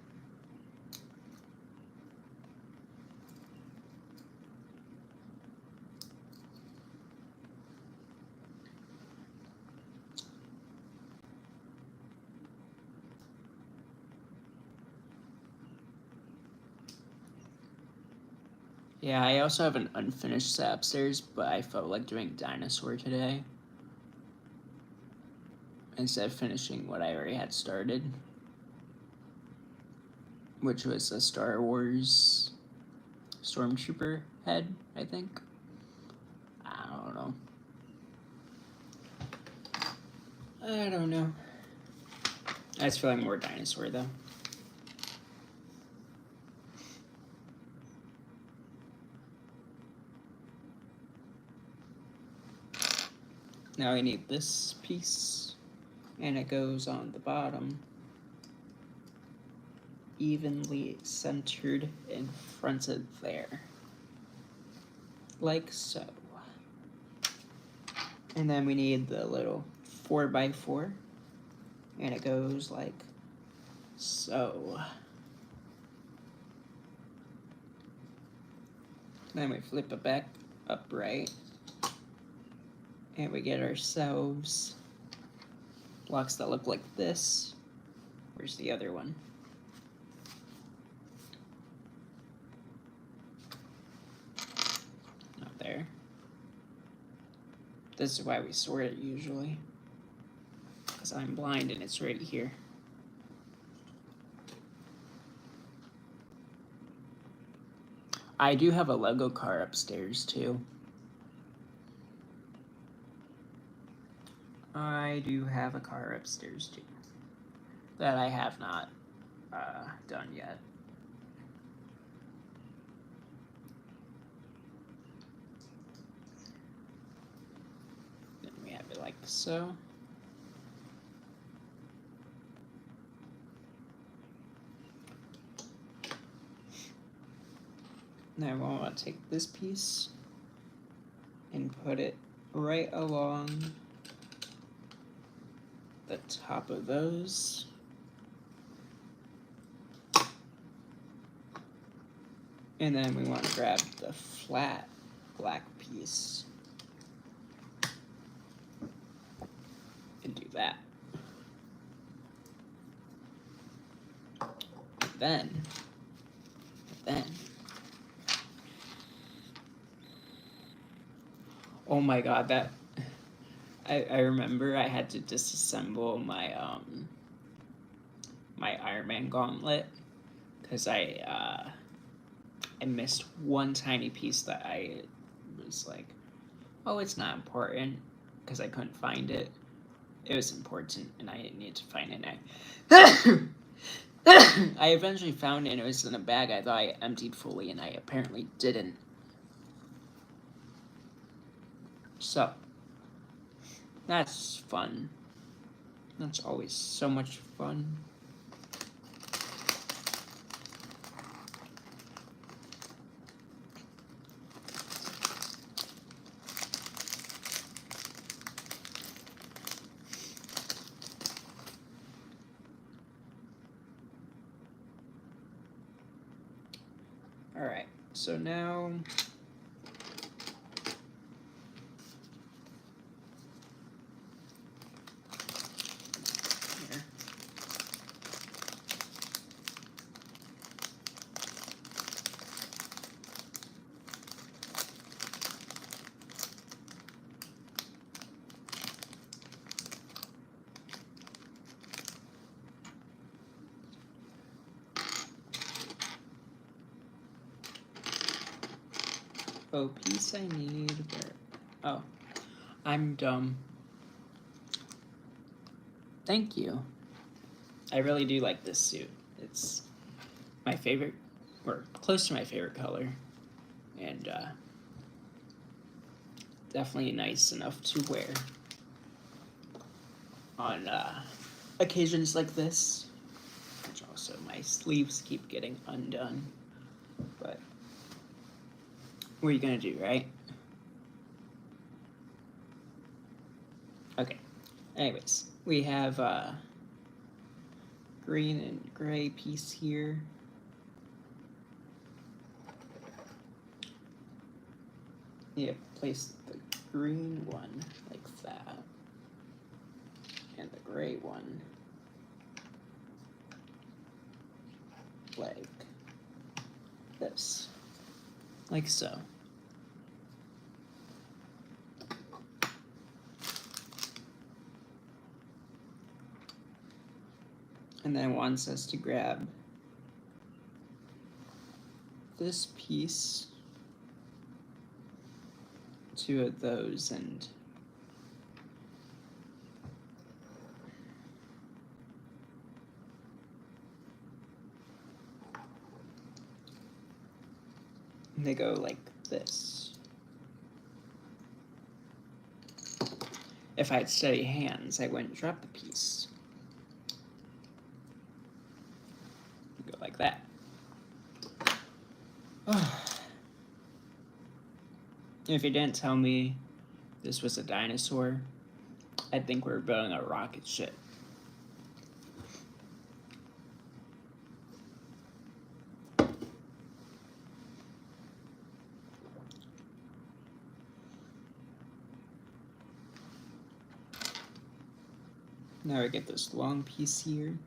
Yeah, I also have an unfinished set upstairs, but I felt like doing dinosaur today instead of finishing what I already had started, which was a Star Wars Stormtrooper head, I think. I don't know. I just feel like more dinosaur though. Now I need this piece, and it goes on the bottom, evenly centered in front of there, like so. And then we need the little 4x4, and it goes like so. Then we flip it back upright, and we get ourselves blocks that look like this. Where's the other one? Not there. This is why we sort it usually, because I'm blind and it's right here. I do have a Lego car upstairs too. I do have a car upstairs too that I have not done yet. Then we have it like so. Now I want to take this piece and put it right along the top of those. And then we want to grab the flat black piece and do that. Then oh my god, that I remember I had to disassemble my my Iron Man gauntlet because I missed one tiny piece that I was like, oh, it's not important, because I couldn't find it. It was important and I needed to find it. I eventually found it and it was in a bag I thought I emptied fully, and I apparently didn't. So, that's fun. That's always so much fun. All right, so now here. Oh, piece I need. Where? Oh, I'm dumb. Thank you. I really do like this suit. It's my favorite, or close to my favorite color, and definitely nice enough to wear on occasions like this. Which also my sleeves keep getting undone, but what are you gonna do, right? Okay. Anyways, we have green and gray piece here. Yeah, place the green one like that, and the gray one like this, like so. And then it wants us to grab this piece, two of those, and They go like this. If I had steady hands, I wouldn't drop the piece. Go like that. If you didn't tell me this was a dinosaur, I'd think we were building a rocket ship. Now I get this long piece here,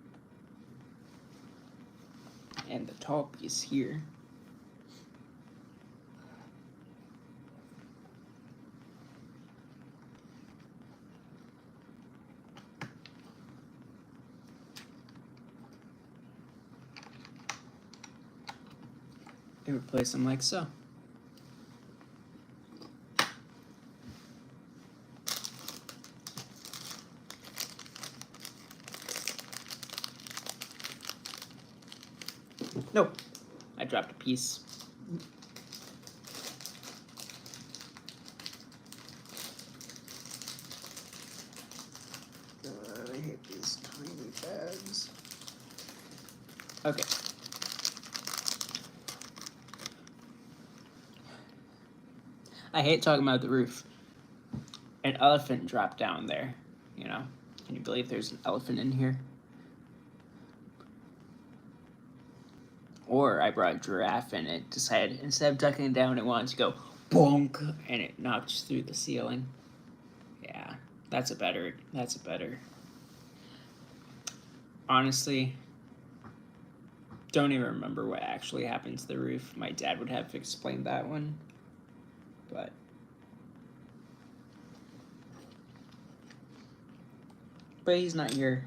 and the tall piece here. And we place them like so. Nope, I dropped a piece. I hate these tiny bags. Okay. I hate talking about the roof. An elephant dropped down there, you know? Can you believe there's an elephant in here? Or I brought a giraffe and it decided, instead of ducking down, it wanted to go bonk, and it knocked through the ceiling. Yeah, that's a better. Honestly, don't even remember what actually happened to the roof. My dad would have explained that one, but he's not here.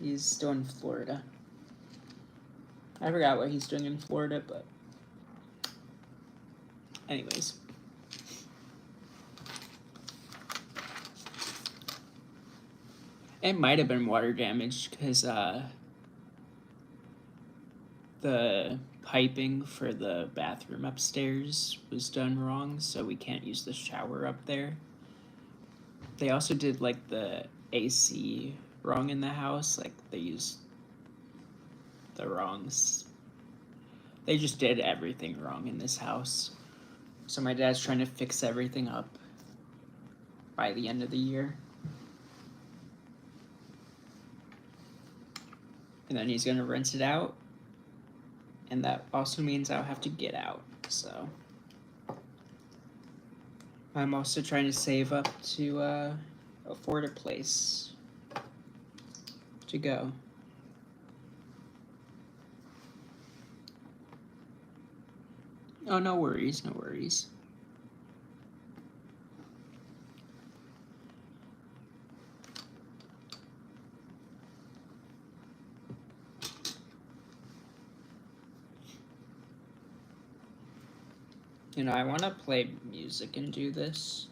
He's still in Florida. I forgot what he's doing in Florida, but anyways. It might have been water damage because the piping for the bathroom upstairs was done wrong, so we can't use the shower up there. They also did like the AC wrong in the house, like they used the wrongs. They just did everything wrong in this house. So my dad's trying to fix everything up by the end of the year. And then he's gonna rent it out. And that also means I'll have to get out, so. I'm also trying to save up to afford a place to go. Oh, no worries, no worries. You know, I want to play music and do this,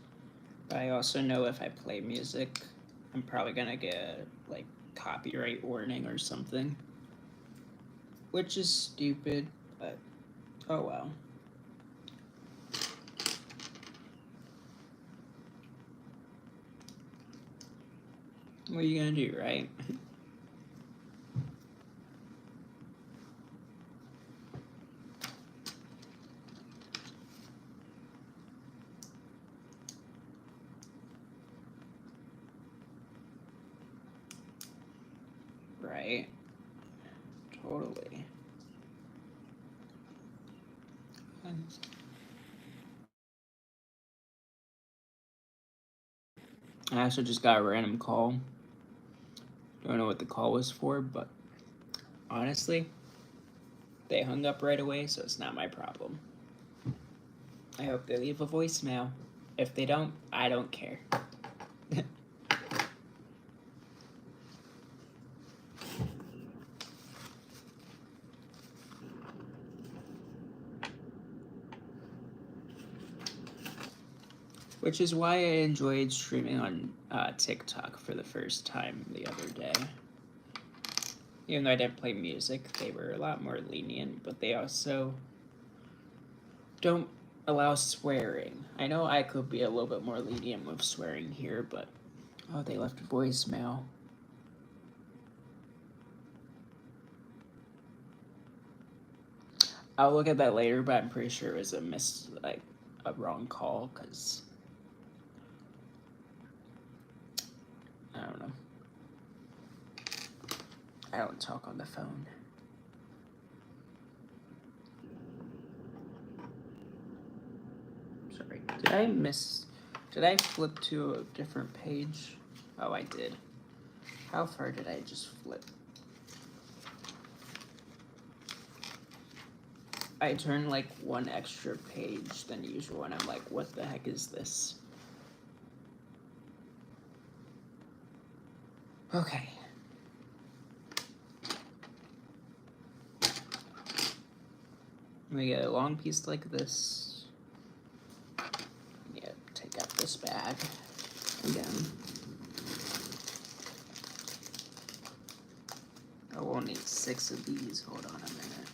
but I also know if I play music, I'm probably gonna get, like, copyright warning or something. Which is stupid, but oh well. What are you gonna do, right? Right. Totally. I also just got a random call. Don't know what the call was for, but honestly, they hung up right away, so it's not my problem. I hope they leave a voicemail. If they don't, I don't care. Which is why I enjoyed streaming on TikTok for the first time the other day. Even though I didn't play music, they were a lot more lenient, but they also don't allow swearing. I know I could be a little bit more lenient with swearing here, but oh, they left a voicemail. I'll look at that later, but I'm pretty sure it was a wrong call, because I don't know. I don't talk on the phone. Sorry. Did I flip to a different page? Oh, I did. How far did I just flip? I turned like one extra page than usual, and I'm like, what the heck is this? Okay. We get a long piece like this. Yeah, take out this bag again. I will need 6 of these. Hold on a minute.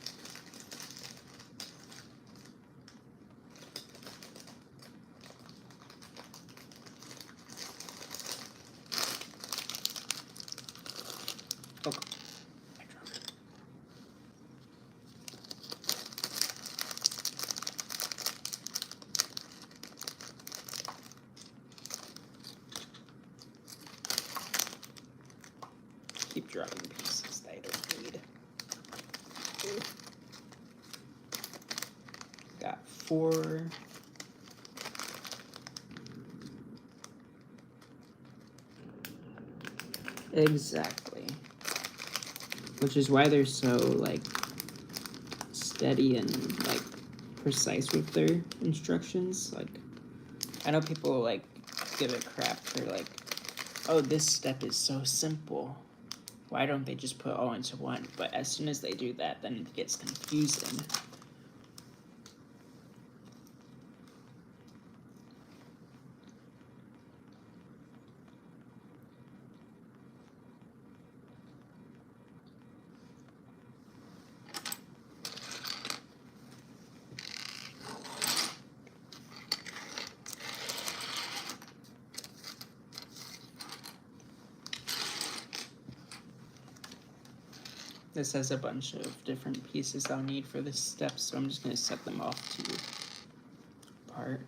Oh, I dropped it. Keep dropping pieces that I don't need. Got 4. Exactly. Which is why they're so, like, steady and, like, precise with their instructions. Like, I know people, like, give it crap for, like, oh, this step is so simple. Why don't they just put all into one? But as soon as they do that, then it gets confusing. This has a bunch of different pieces I'll need for this step, so I'm just going to set them off to part.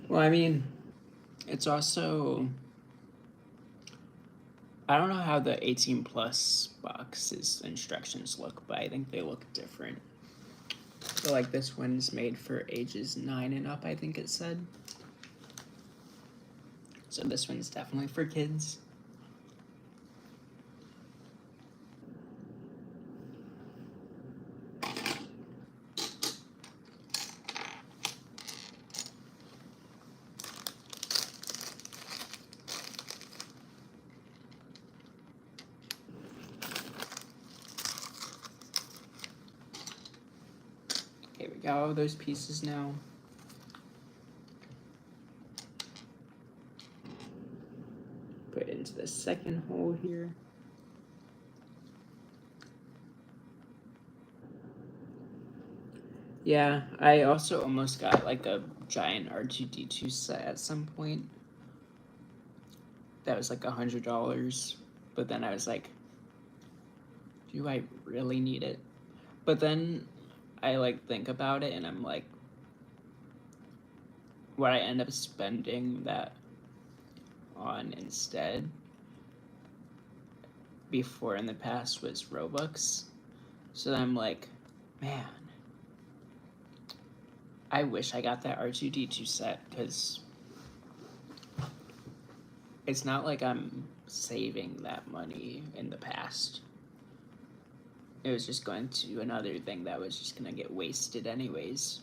Well, I mean, it's also, I don't know how the 18 plus box's instructions look, but I think they look different. So like this one's made for ages 9 and up, I think it said. So this one's definitely for kids. Okay, we got all those pieces now. Put it into the second hole here. Yeah, I also almost got like a giant R2-D2 set at some point. That was like $100, but then I was like, do I really need it? But then I like think about it and I'm like, what I end up spending that on instead before in the past was Robux. So then I'm like, man, I wish I got that R2-D2 set, because it's not like I'm saving that money in the past. It was just going to another thing that was just gonna get wasted anyways.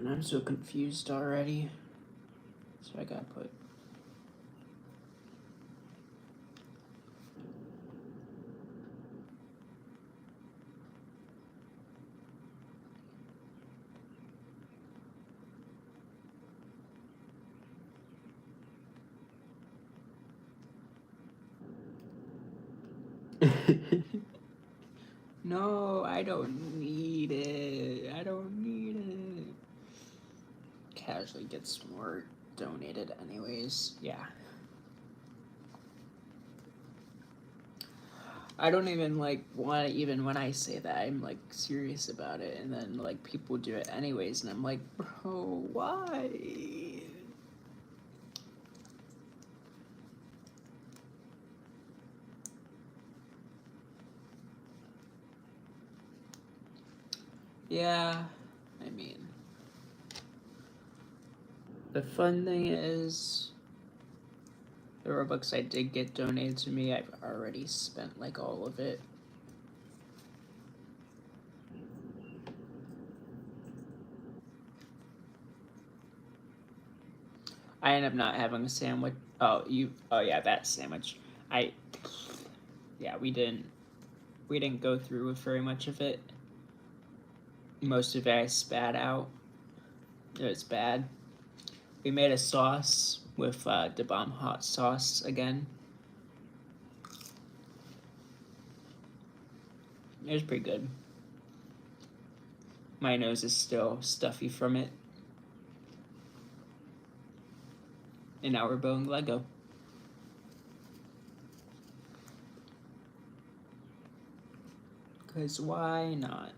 I'm so confused already. So I gotta put. No, I don't need it. I don't need it. Casually gets more donated anyways. Yeah. I don't even like want to, even when I say that I'm like serious about it, and then like people do it anyways, and I'm like, bro, why? Yeah, I mean, the fun thing is, the Robux I did get donated to me, I've already spent like all of it. I end up not having a sandwich. Oh, yeah, that sandwich. Yeah, we didn't go through with very much of it. Most of it I spat out. It was bad. We made a sauce with the bomb hot sauce again. It was pretty good. My nose is still stuffy from it. And now we're building Lego. Because why not?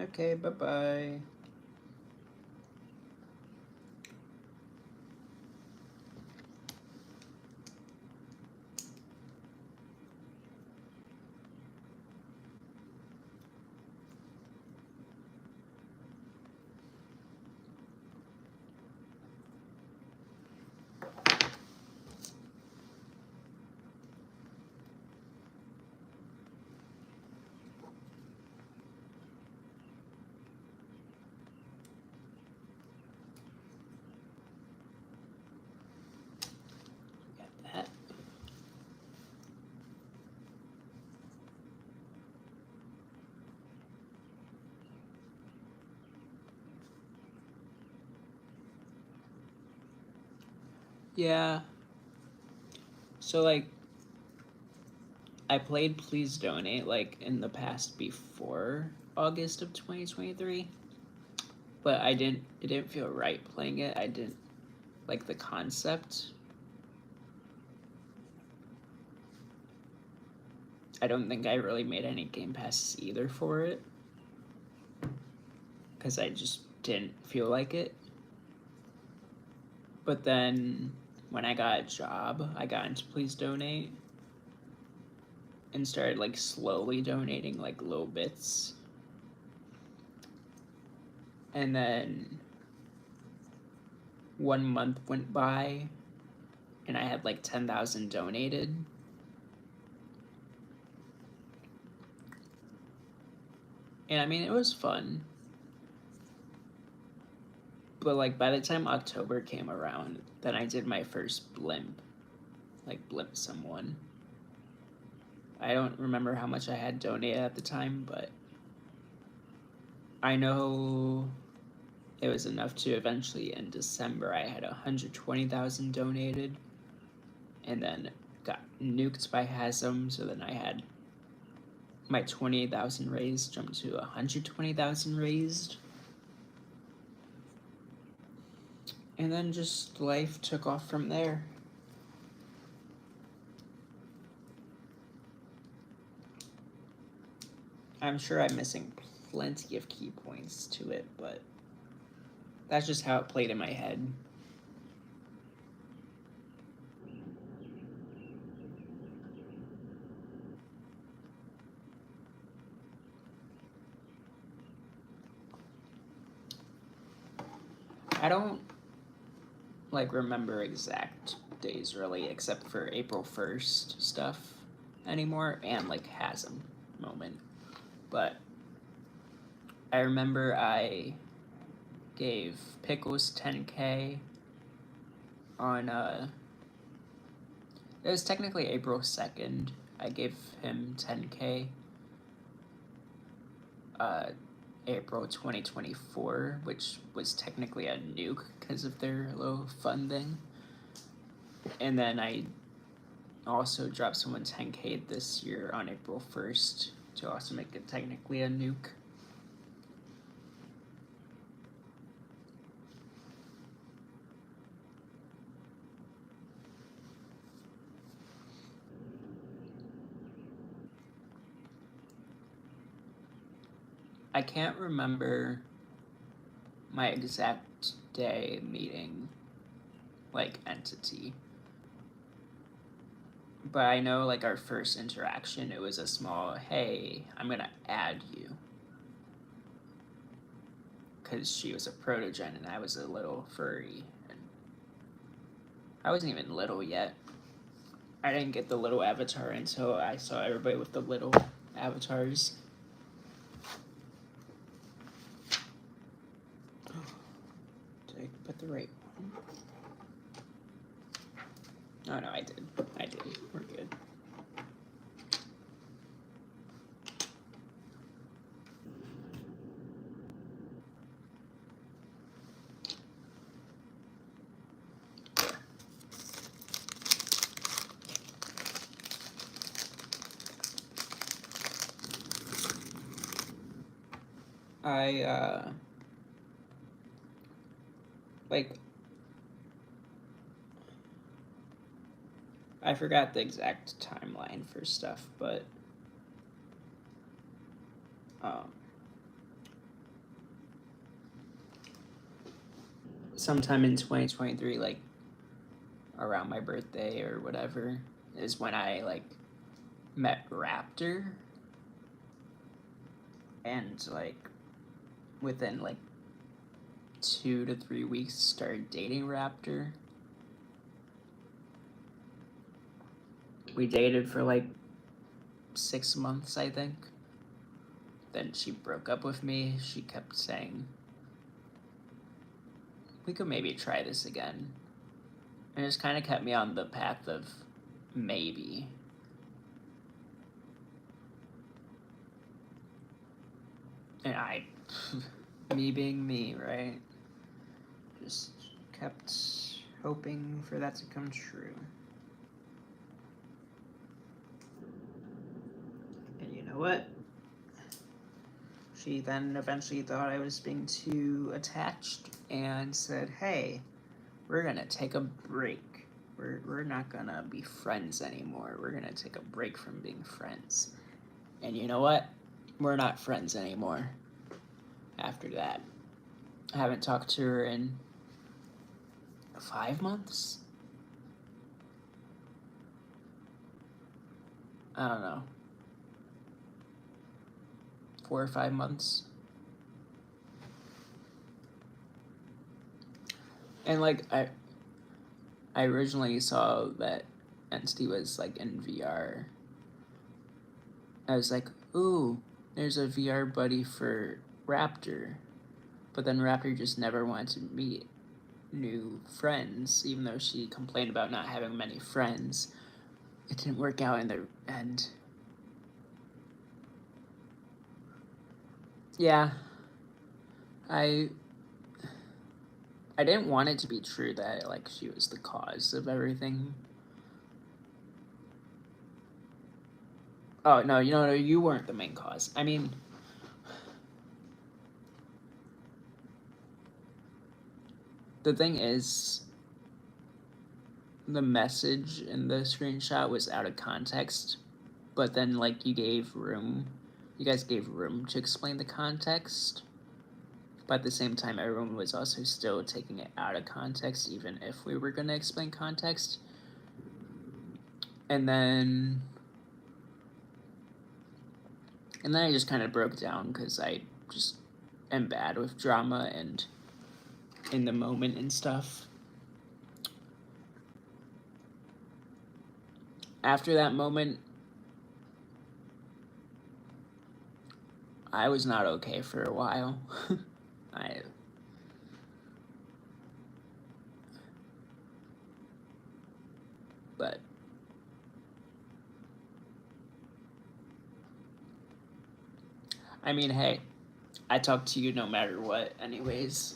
Okay, bye-bye. Got that. Yeah. So, like, I played Please Donate, like, in the past before August of 2023. But it didn't feel right playing it. I didn't like the concept. I don't think I really made any game passes either for it. Because I just didn't feel like it. But then when I got a job, I got into Please Donate and started like slowly donating like little bits. And then 1 month went by and I had like 10,000 donated. And I mean, it was fun. But like by the time October came around, then I did my first blimp. Like blimp someone. I don't remember how much I had donated at the time, but I know it was enough to eventually in December I had 120,000 donated, and then got nuked by Hasm, so then I had my 28,000 raised jumped to 120,000 raised. And then just life took off from there. I'm sure I'm missing plenty of key points to it, but that's just how it played in my head. I don't like remember exact birthdays really, except for April 1st stuff anymore, and like Hasm moment. But I remember I gave Pickles 10K on it was technically April 2nd. I gave him 10K April 2024, which was technically a nuke because of their little fun thing. And then I also dropped someone 10K this year on April 1st to also make it technically a nuke. I can't remember my exact day meeting, like, entity. But I know, like, our first interaction, it was a small, hey, I'm gonna add you. Because she was a protogen and I was a little furry. And I wasn't even little yet. I didn't get the little avatar until I saw everybody with the little avatars. Did I put the right one? Oh no, I did. We're good. I forgot the exact timeline for stuff, but sometime in 2023, like around my birthday or whatever, is when I like met Raptor, and like within like 2 to 3 weeks started dating Raptor. We dated for like 6 months, I think. Then she broke up with me. She kept saying, we could maybe try this again. And it just kind of kept me on the path of maybe. And me being me, right? Just kept hoping for that to come true. And you know what? She then eventually thought I was being too attached and said, hey, we're gonna take a break. We're not gonna be friends anymore. We're gonna take a break from being friends. And you know what? We're not friends anymore after that. I haven't talked to her in 5 months? I don't know. 4 or 5 months. And like I originally saw that Entity was like in VR. I was like, ooh, there's a VR buddy for Raptor. But then Raptor just never wanted to meet new friends, even though she complained about not having many friends. It didn't work out in the end. Yeah. I didn't want it to be true that like she was the cause of everything. Oh no, you weren't the main cause. I mean, the thing is, the message in the screenshot was out of context, but then like you guys gave room to explain the context. But at the same time, everyone was also still taking it out of context, even if we were going to explain context. And then I just kind of broke down because I just am bad with drama and in the moment and stuff. after that moment, I was not okay for a while. I but I mean, hey, I talked to you no matter what anyways.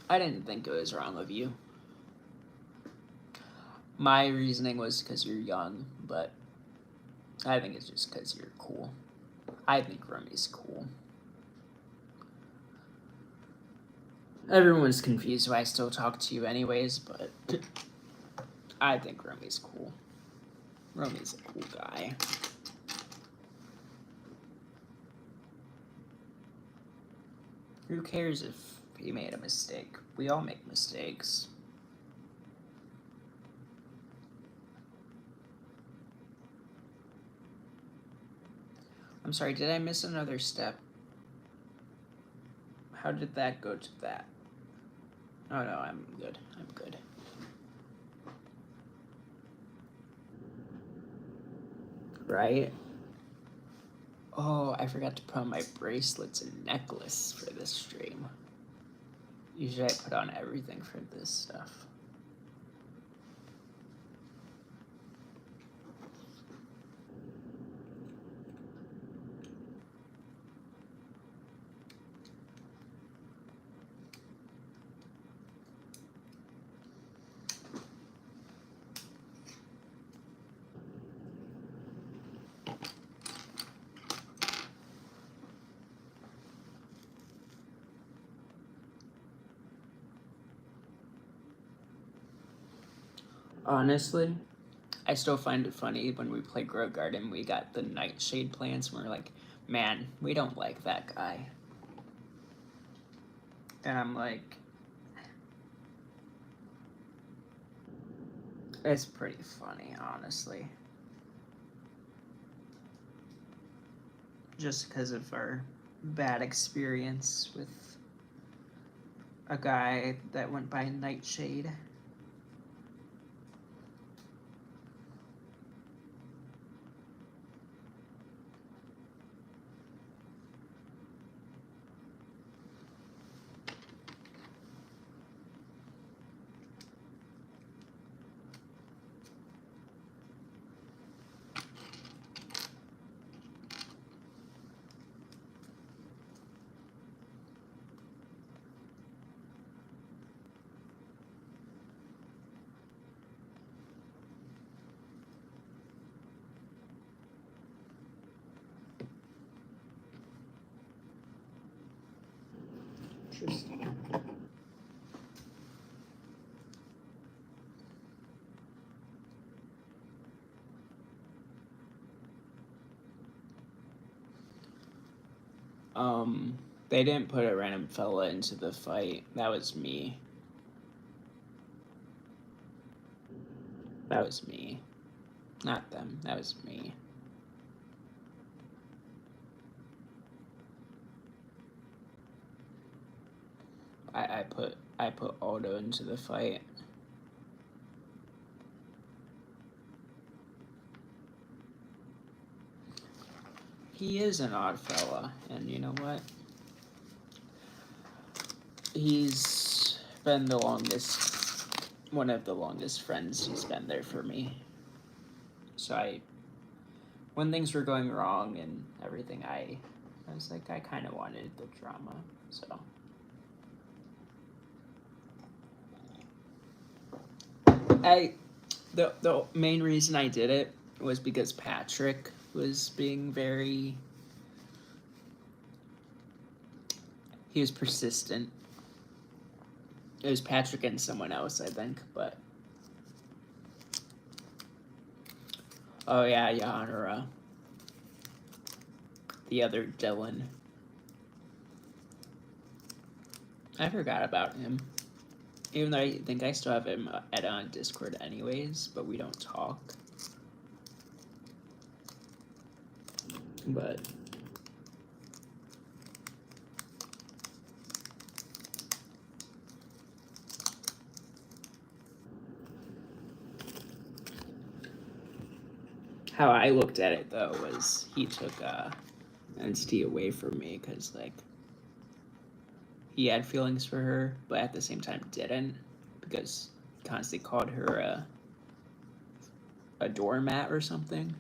I didn't think it was wrong of you. My reasoning was because you're young, but I think it's just because you're cool. I think Rummy's cool. Everyone's confused why I still talk to you anyways, but I think Rummy's cool. Rummy's a cool guy. Who cares if he made a mistake? We all make mistakes. I'm sorry, did I miss another step? How did that go to that? Oh no, I'm good. I'm good. Right? Oh, I forgot to put on my bracelets and necklace for this stream. Usually I put on everything for this stuff. Honestly, I still find it funny when we play Grow Garden, we got the Nightshade plants, and we're like, man, we don't like that guy. And I'm like, it's pretty funny, honestly. Just because of our bad experience with a guy that went by Nightshade. Interesting. They didn't put a random fella into the fight. That was me. That was me. Not them. That was me. I put Aldo into the fight. He is an odd fella, and you know what? He's been the longest, one of the longest friends. He's been there for me. So when things were going wrong and everything, I was like, I kind of wanted the drama, so. The main reason I did it was because Patrick was being very, he was persistent. It was Patrick and someone else, I think, but. Oh yeah, Yanara. The other Dylan. I forgot about him. Even though I think I still have him on Discord anyways, but we don't talk. But How I looked at it though was he took NCT away from me because like he had feelings for her, but at the same time didn't because he constantly called her a doormat or something,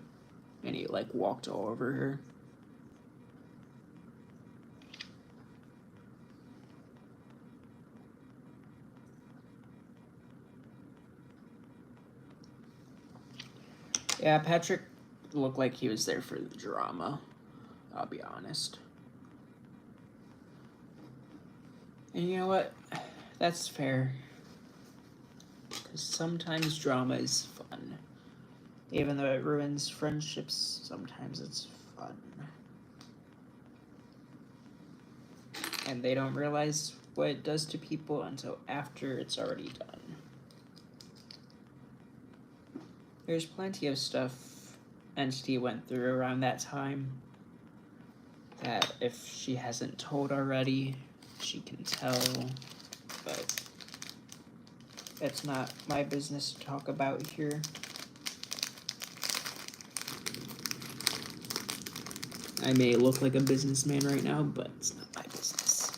and he like walked all over her. Yeah, Patrick looked like he was there for the drama. I'll be honest. And you know what? That's fair. Because sometimes drama is fun. Even though it ruins friendships, sometimes it's fun. And they don't realize what it does to people until after it's already done. There's plenty of stuff NCT went through around that time that if she hasn't told already, she can tell, but it's not my business to talk about here. I may look like a businessman right now, but it's not my business.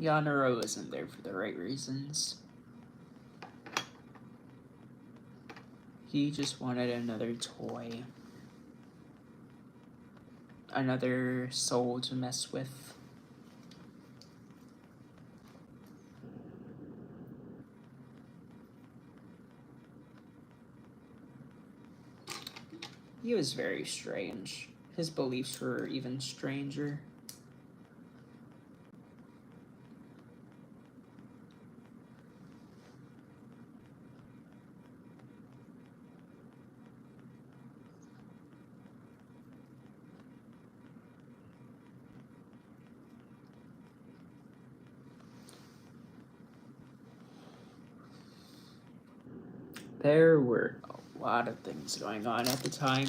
Yanaro isn't there for the right reasons. He just wanted another toy. Another soul to mess with. He was very strange. His beliefs were even stranger. There were a lot of things going on at the time.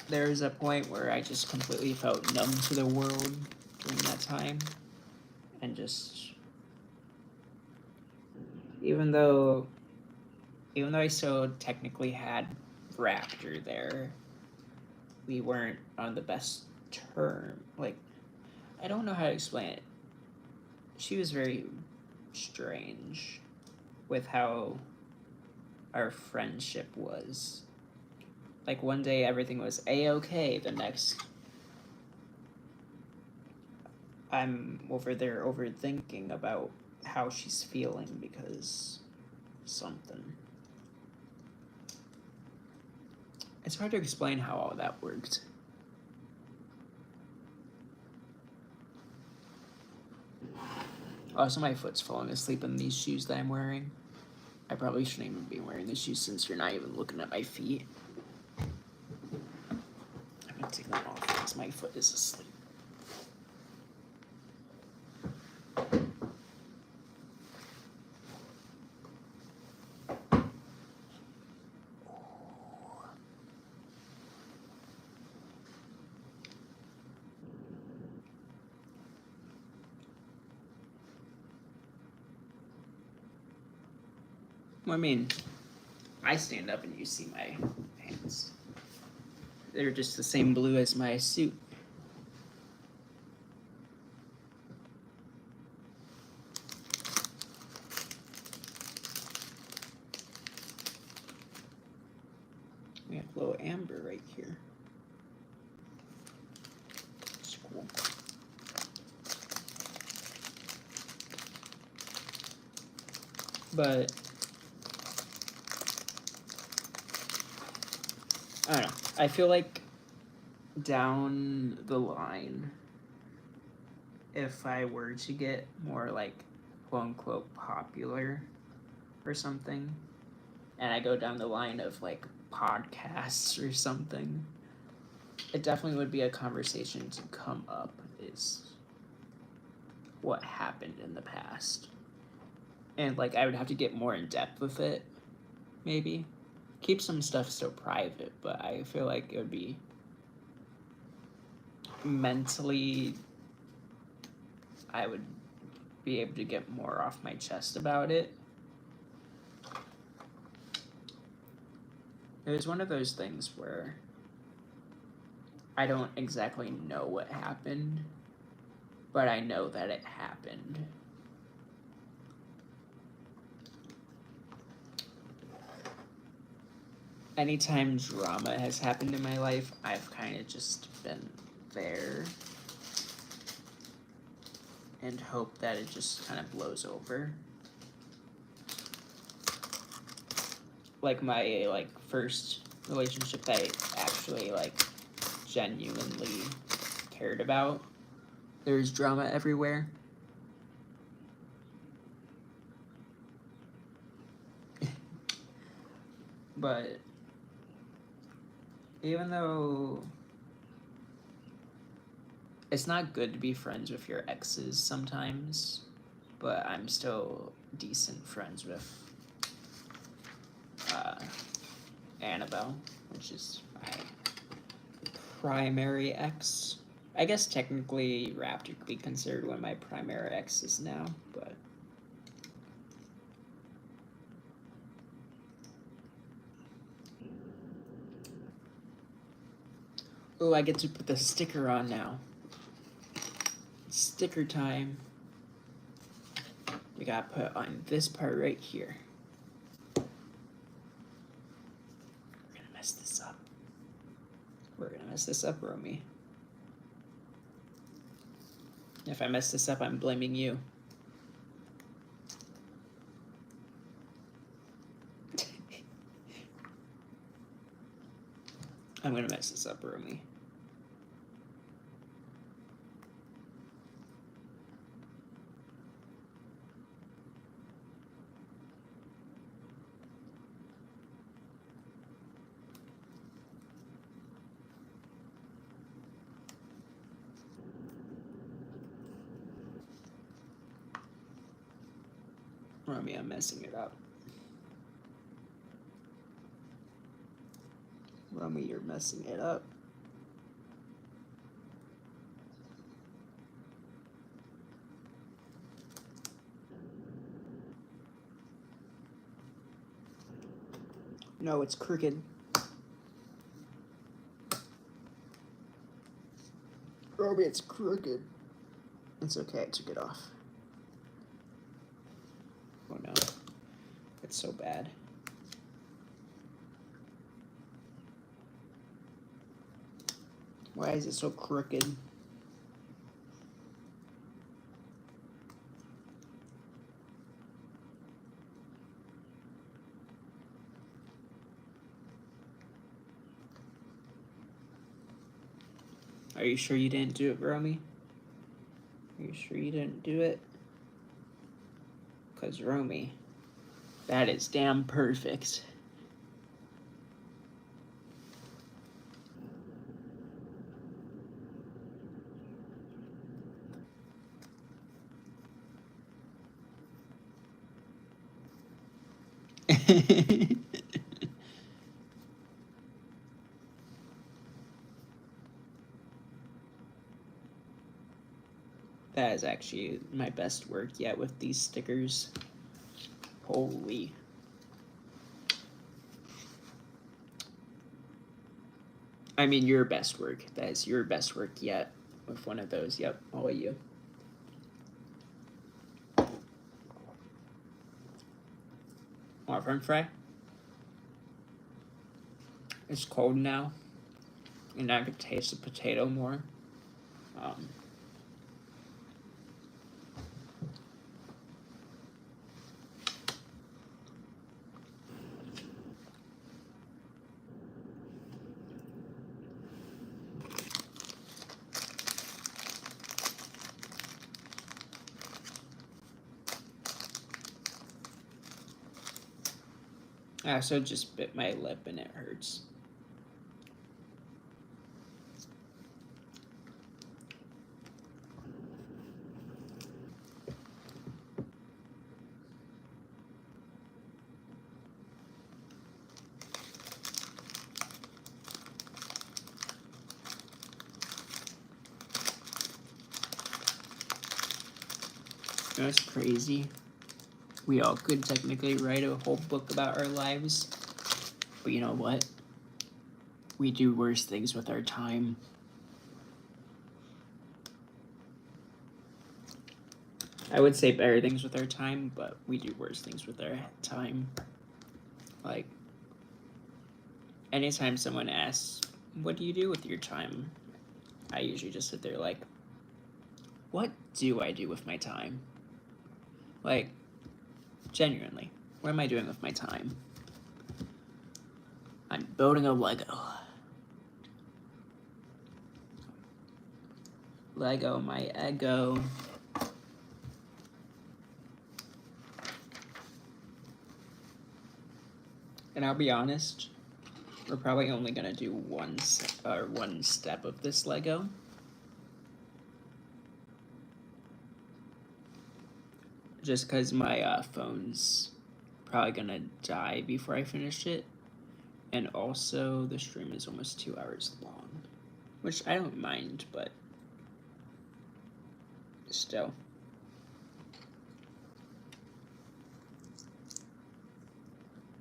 There was a point where I just completely felt numb to the world during that time. And just even though I still technically had Raptor there, we weren't on the best term. Like, I don't know how to explain it. She was very strange with how our friendship was. Like, one day everything was A-okay, the next I'm over there overthinking about how she's feeling because something. It's hard to explain how all that worked. Also, my foot's falling asleep in these shoes that I'm wearing. I probably shouldn't even be wearing these shoes since you're not even looking at my feet. I'm gonna take them off because my foot is asleep. I mean, I stand up and you see my pants. They're just the same blue as my suit. We have a little amber right here. It's cool. But I don't know. I feel like down the line, if I were to get more like quote unquote popular or something, and I go down the line of like podcasts or something, it definitely would be a conversation to come up, is what happened in the past. And like I would have to get more in depth with it, maybe. Keep some stuff still private, but I feel like it would be mentally, I would be able to get more off my chest about it. It was one of those things where I don't exactly know what happened, but I know that it happened. Anytime drama has happened in my life, I've kind of just been there and hope that it just kind of blows over. Like my like first relationship that I actually like genuinely cared about, there's drama everywhere. But even though it's not good to be friends with your exes sometimes, but I'm still decent friends with Annabelle, which is my primary ex. I guess technically Raptor could be considered one of my primary exes now, but oh, I get to put the sticker on now. Sticker time. We gotta put on this part right here. We're gonna mess this up. We're gonna mess this up, Romy. If I mess this up, I'm blaming you. I'm gonna mess this up, Romy. Romy, I'm messing it up. Romy, you're messing it up. No, it's crooked. Romy, it's crooked. It's okay, I took it off. Oh no. It's so bad. Why is it so crooked? Are you sure you didn't do it, Romy? Are you sure you didn't do it? Because, Romy, that is damn perfect. That is actually my best work yet with these stickers. Holy. I mean, your best work. That is your best work yet with one of those. Yep, all of you. Want french fry? It's cold now, and I could taste the potato more. I also just bit my lip and it hurts. That's crazy. We all could technically write a whole book about our lives. But you know what? We do worse things with our time. I would say better things with our time, but we do worse things with our time. Like, anytime someone asks, what do you do with your time? I usually just sit there like, what do I do with my time? Like, genuinely, what am I doing with my time? I'm building a Lego. Lego, my ego. And I'll be honest, we're probably only gonna do one step of this Lego. Just because my phone's probably gonna die before I finish it. And also, the stream is almost 2 hours long. Which I don't mind, but still.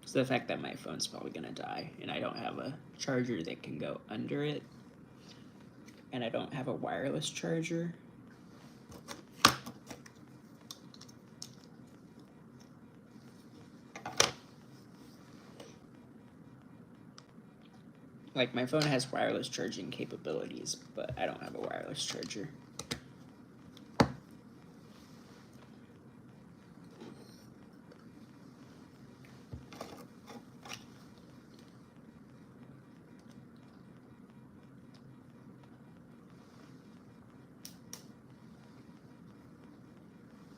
So the fact that my phone's probably gonna die, and I don't have a charger that can go under it, and I don't have a wireless charger. Like, my phone has wireless charging capabilities, but I don't have a wireless charger.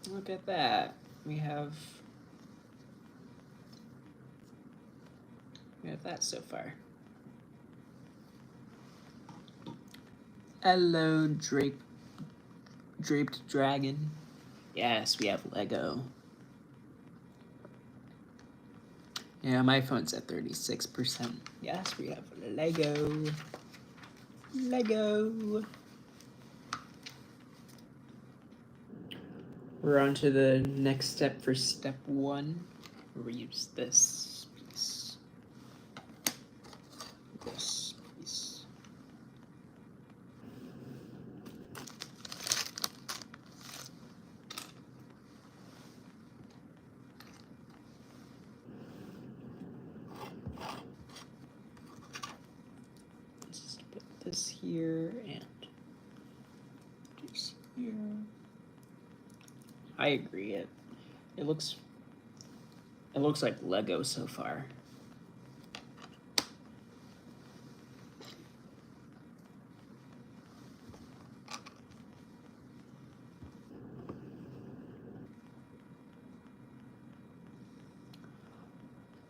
Look at that. We have that so far. Hello, draped dragon. Yes, we have Lego. Yeah, my phone's at 36%. Yes, we have Lego. Lego. We're on to the next step for step 1. We'll use this piece. This piece. Let's just put this here and this here. I agree. It looks like Lego so far.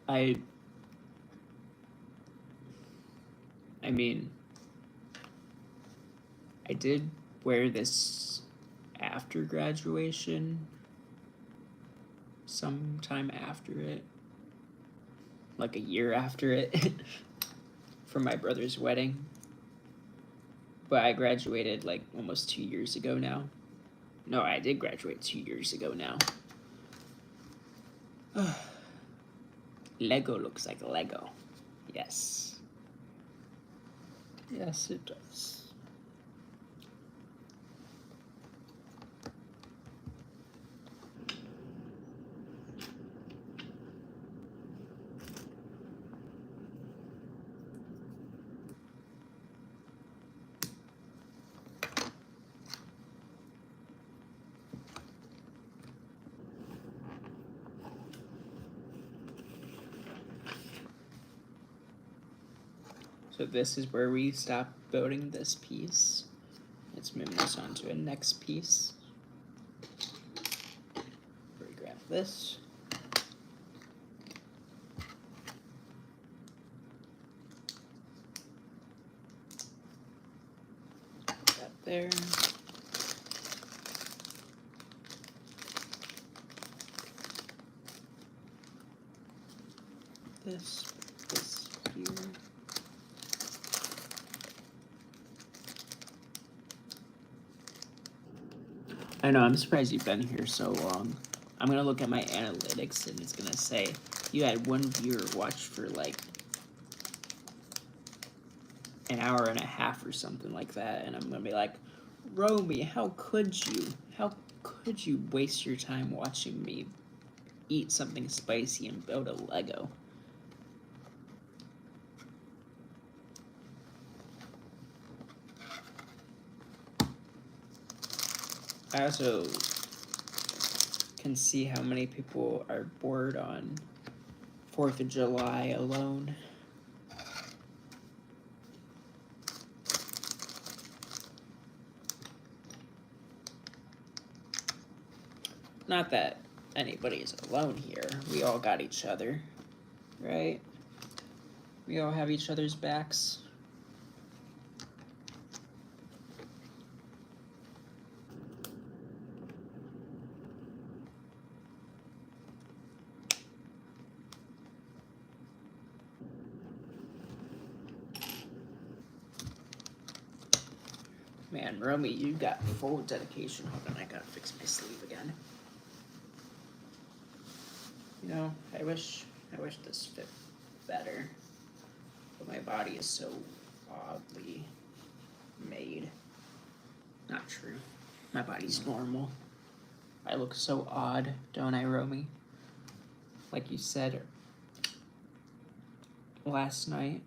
I mean, I did wear this after graduation, sometime after it, like a year after it, for my brother's wedding. But I graduated like almost 2 years ago now. No, I did graduate 2 years ago now. Lego looks like Lego. Yes. Yes, it does. So this is where we stop building this piece. Let's move this on to a next piece. Grab this. there. This here. I know, I'm surprised you've been here so long. I'm gonna look at my analytics and it's gonna say you had one viewer watch for like an hour and a half or something like that, and I'm gonna be like, Romy, how could you? How could you waste your time watching me eat something spicy and build a Lego? I also can see how many people are bored on 4th of July alone. Not that anybody is alone here. We all got each other, right? We all have each other's backs. Man, Romy, you got full dedication. Hold on, I gotta fix my sleeve again. You know, I wish this fit better. But my body is so oddly made. Not true. My body's normal. I look so odd, don't I, Romy? Like you said last night.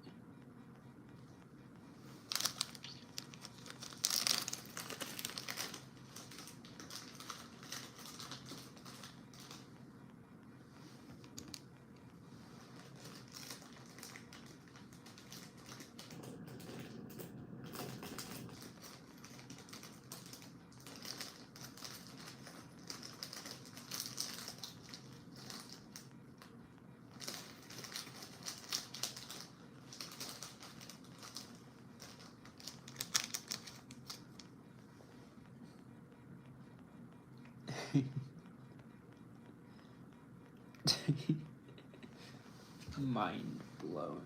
Mind blown.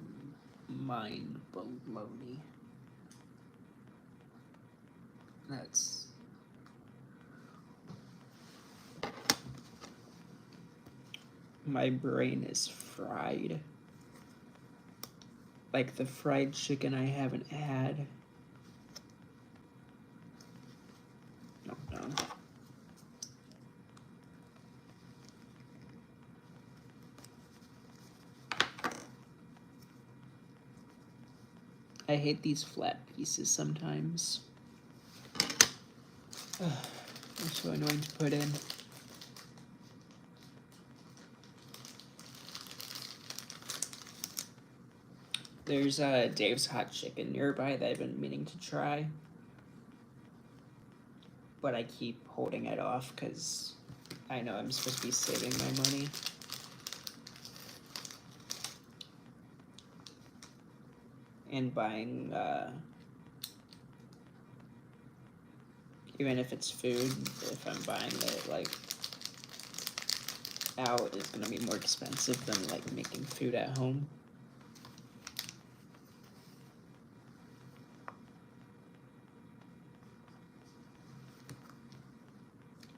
Mind baloney. That's... My brain is fried. Like the fried chicken I haven't had. No. I hate these flat pieces sometimes. They're so annoying to put in. There's Dave's Hot Chicken nearby that I've been meaning to try. But I keep holding it off because I know I'm supposed to be saving my money. And buying, even if it's food, if I'm buying it, like, out, it's gonna be more expensive than, like, making food at home.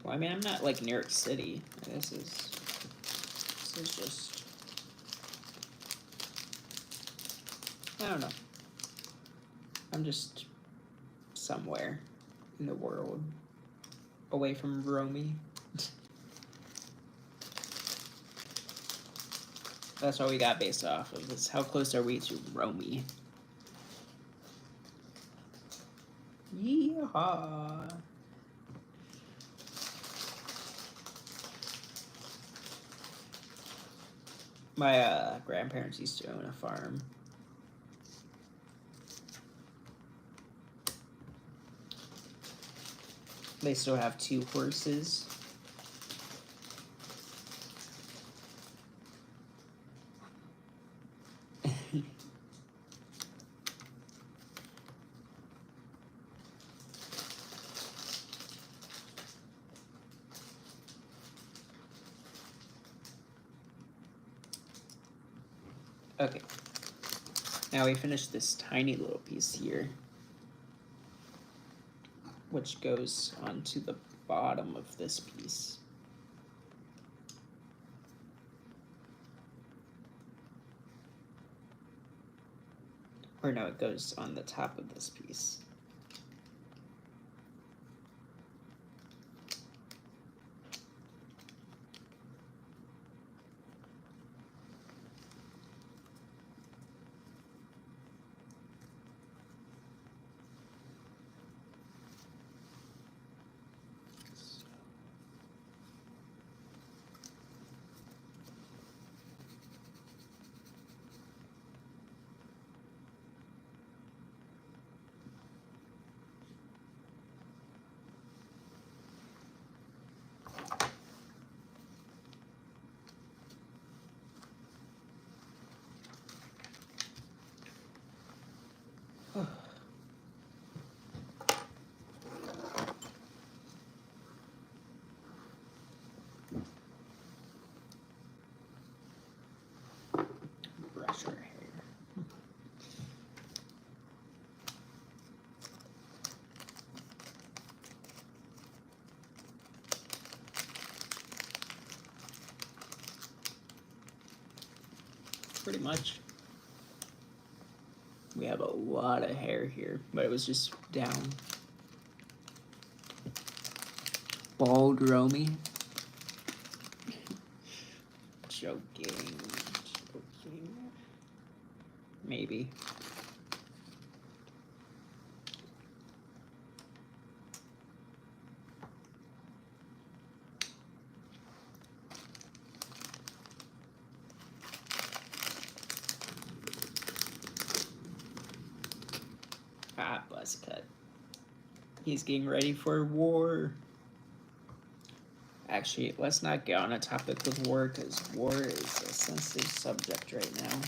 Well, I mean, I'm not, like, New York City. This is just... I don't know. I'm just somewhere in the world, away from Romy. That's all we got based off of. Is how close are we to Romy? Yeehaw! My grandparents used to own a farm. They still have 2 horses. Now we finish this tiny little piece here, which goes onto the bottom of this piece. Or no, it goes on the top of this piece. Brush her hair. Pretty much. We have a lot of hair here, but it was just down. Bald Romy. Joking. Maybe. Ah, buzz cut. He's getting ready for war. Actually, let's not get on a topic with war, because war is a sensitive subject right now.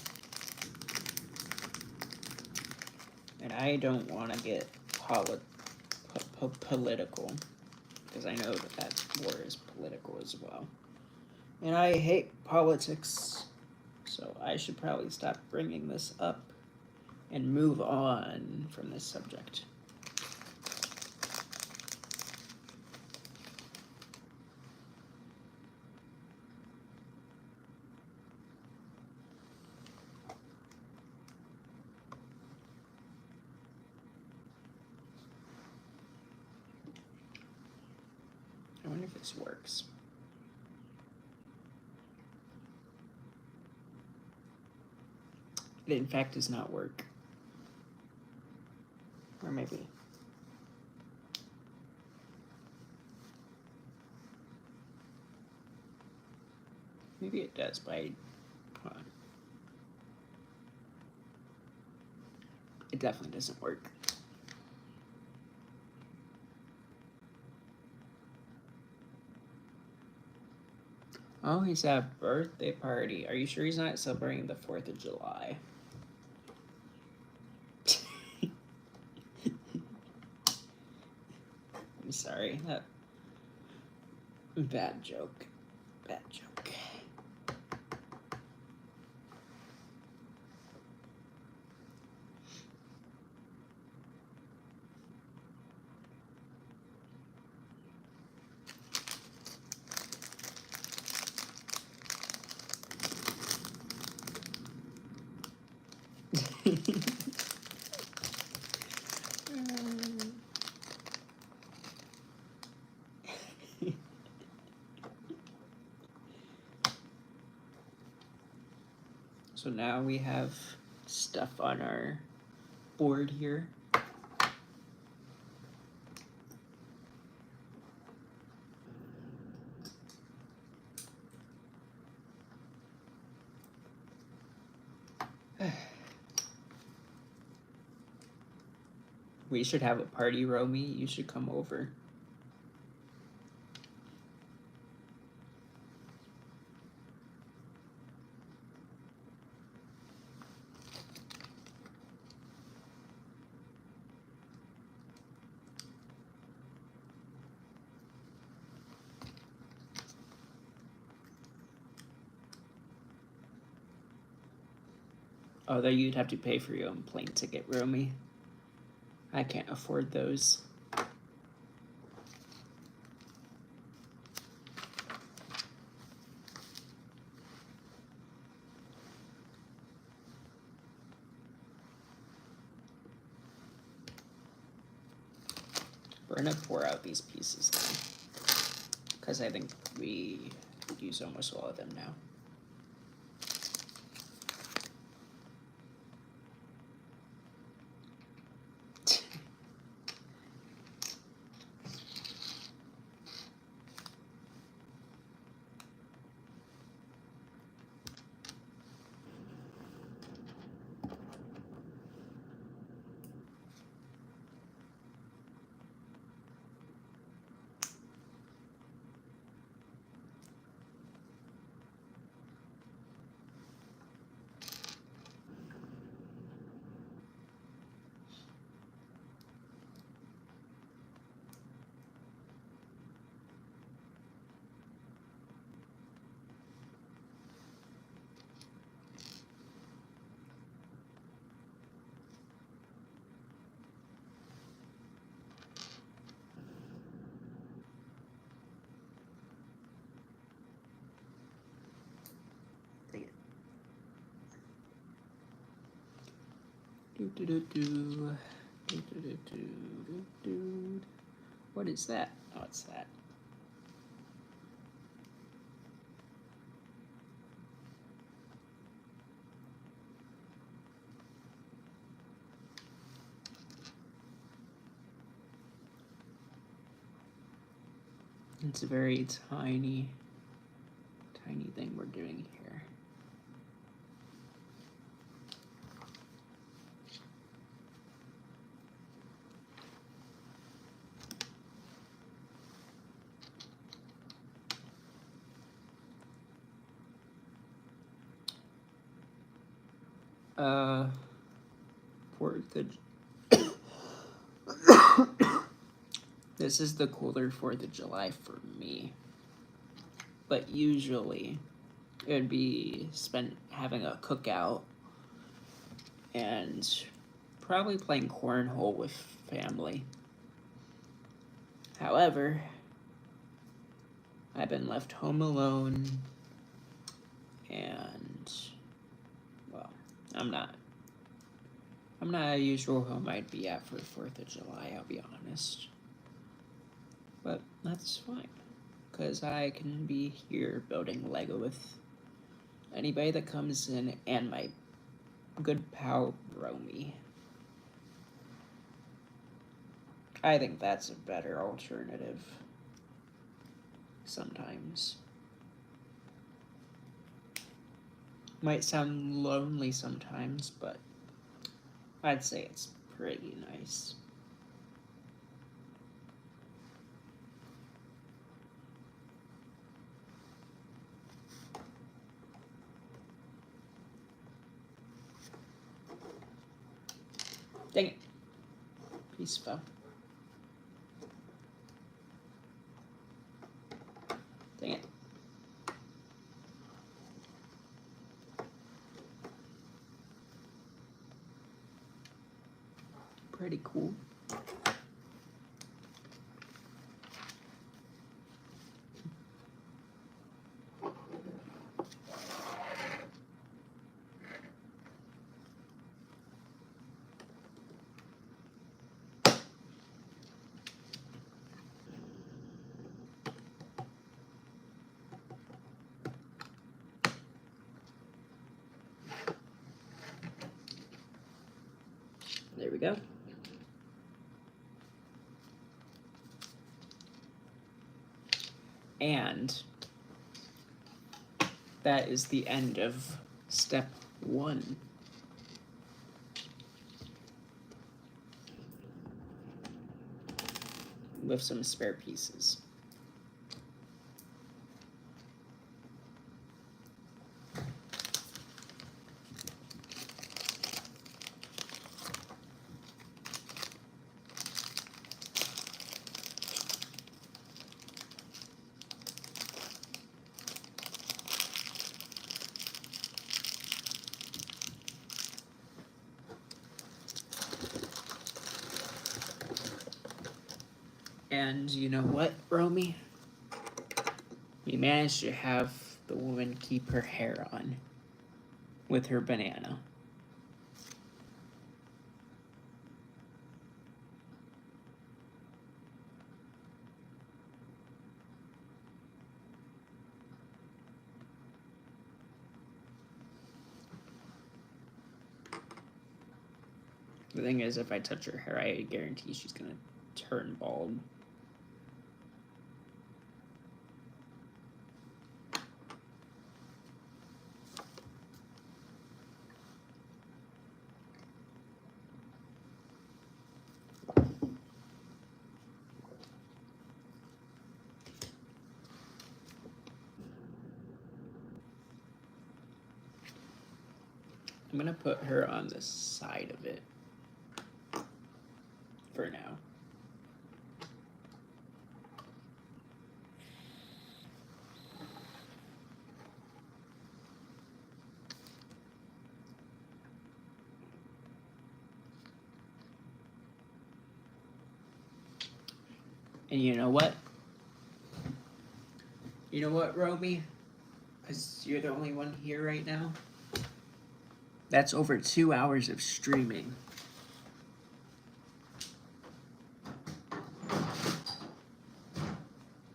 And I don't want to get political, because I know that war is political as well. And I hate politics, so I should probably stop bringing this up and move on from this subject. I wonder if this works. It in fact does not work. Or maybe. Maybe it does, but hold on. It definitely doesn't work. Oh, he's at a birthday party. Are you sure he's not celebrating the 4th of July? I'm sorry. That bad joke. Bad joke. So now we have stuff on our board here. We should have a party, Romy. You should come over. Although you'd have to pay for your own plane ticket, Romy. I can't afford those. We're gonna pour out these pieces now, because I think we use almost all of them now. What is that? Oh, it's that. It's a very tiny thing we're doing here. Fourth of This is the cooler 4th of July for me. But usually it would be spent having a cookout and probably playing cornhole with family. However, I've been left home alone, and, well, I'm not a usual home I'd be at for the 4th of July, I'll be honest. But that's fine, because I can be here building Lego with anybody that comes in and my good pal Romy. I think that's a better alternative sometimes. Might sound lonely sometimes, but I'd say it's pretty nice. Dang it. Piece fell. Dang it. Pretty cool. There we go. And that is the end of step 1. With some spare pieces. And you know what, Romy? We managed to have the woman keep her hair on with her banana. The thing is, if I touch her hair, I guarantee she's gonna turn bald. I'm gonna put her on the side of it for now. And you know what? You know what, Romy? Because you're the only one here right now. That's over 2 hours of streaming.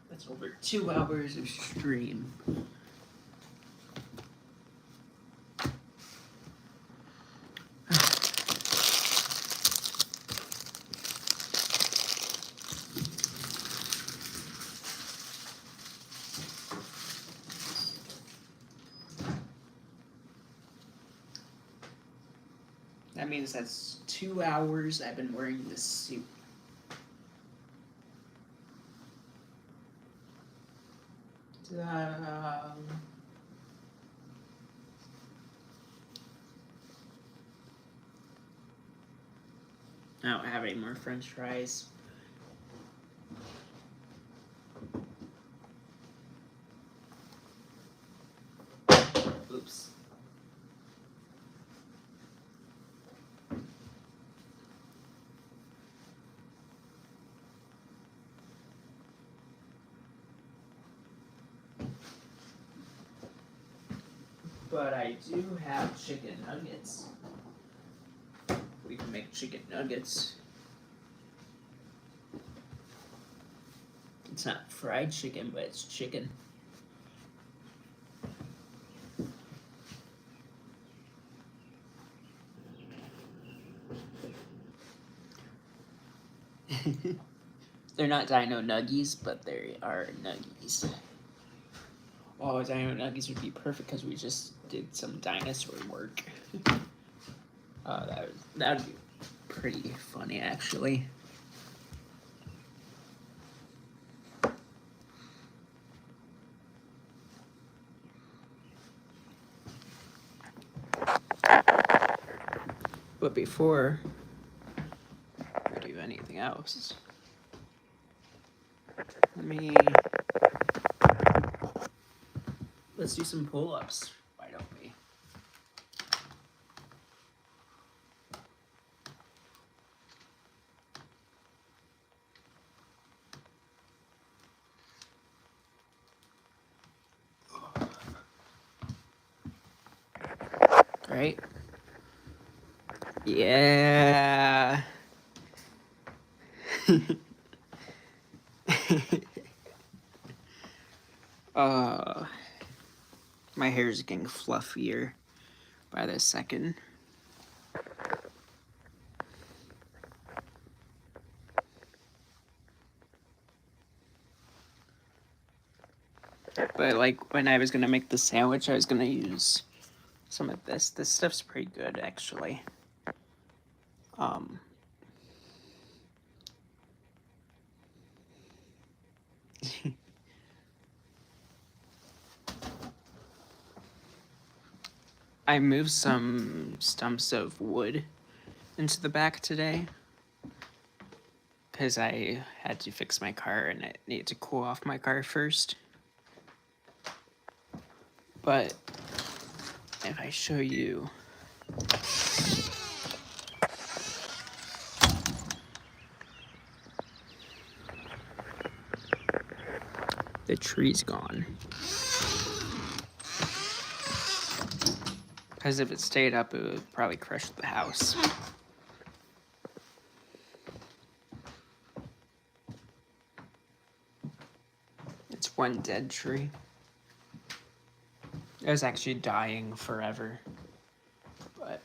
That's over 2 hours of stream. That means that's 2 hours I've been wearing this suit. I don't have any more French fries. Oops. But I do have chicken nuggets. We can make chicken nuggets. It's not fried chicken, but it's chicken. They're not Dino Nuggies, but they are Nuggies. Oh, Dino Nuggies would be perfect because we just did some dinosaur work. That would be pretty funny, actually. But before we do anything else, let's do some pull-ups. Why don't we? Right? Yeah. My hair is getting fluffier by the second. But like when I was gonna make the sandwich, I was gonna use some of this. This stuff's pretty good, actually. I moved some stumps of wood into the back today because I had to fix my car and I needed to cool off my car first. But if I show you, The tree's gone. Because if it stayed up, it would probably crush the house. It's one dead tree. It was actually dying forever. But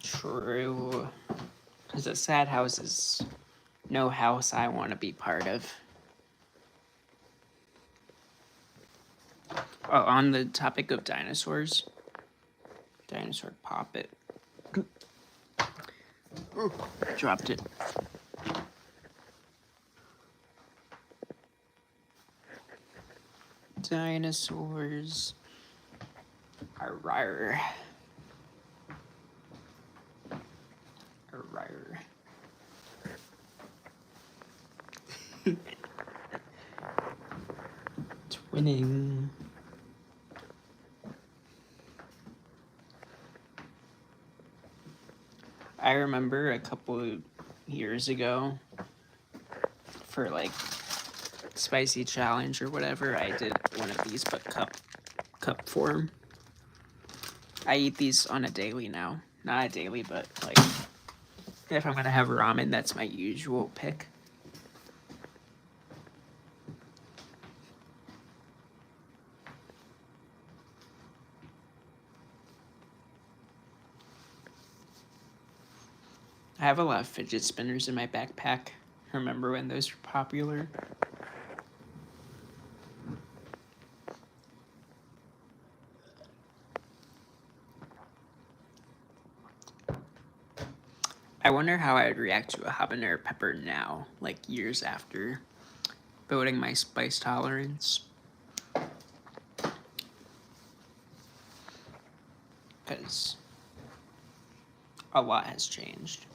true. Because a sad house is no house I want to be part of. Oh, on the topic of dinosaurs. Dinosaur Poppet. Ooh, dropped it. Dinosaurs. Arr. Arr. Twinning. I remember a couple of years ago for like spicy challenge or whatever, I did one of these but cup form. I eat these on a daily now. Not a daily, but like if I'm gonna have ramen, that's my usual pick. I have a lot of fidget spinners in my backpack. Remember when those were popular? I wonder how I would react to a habanero pepper now, like years after building my spice tolerance. Because a lot has changed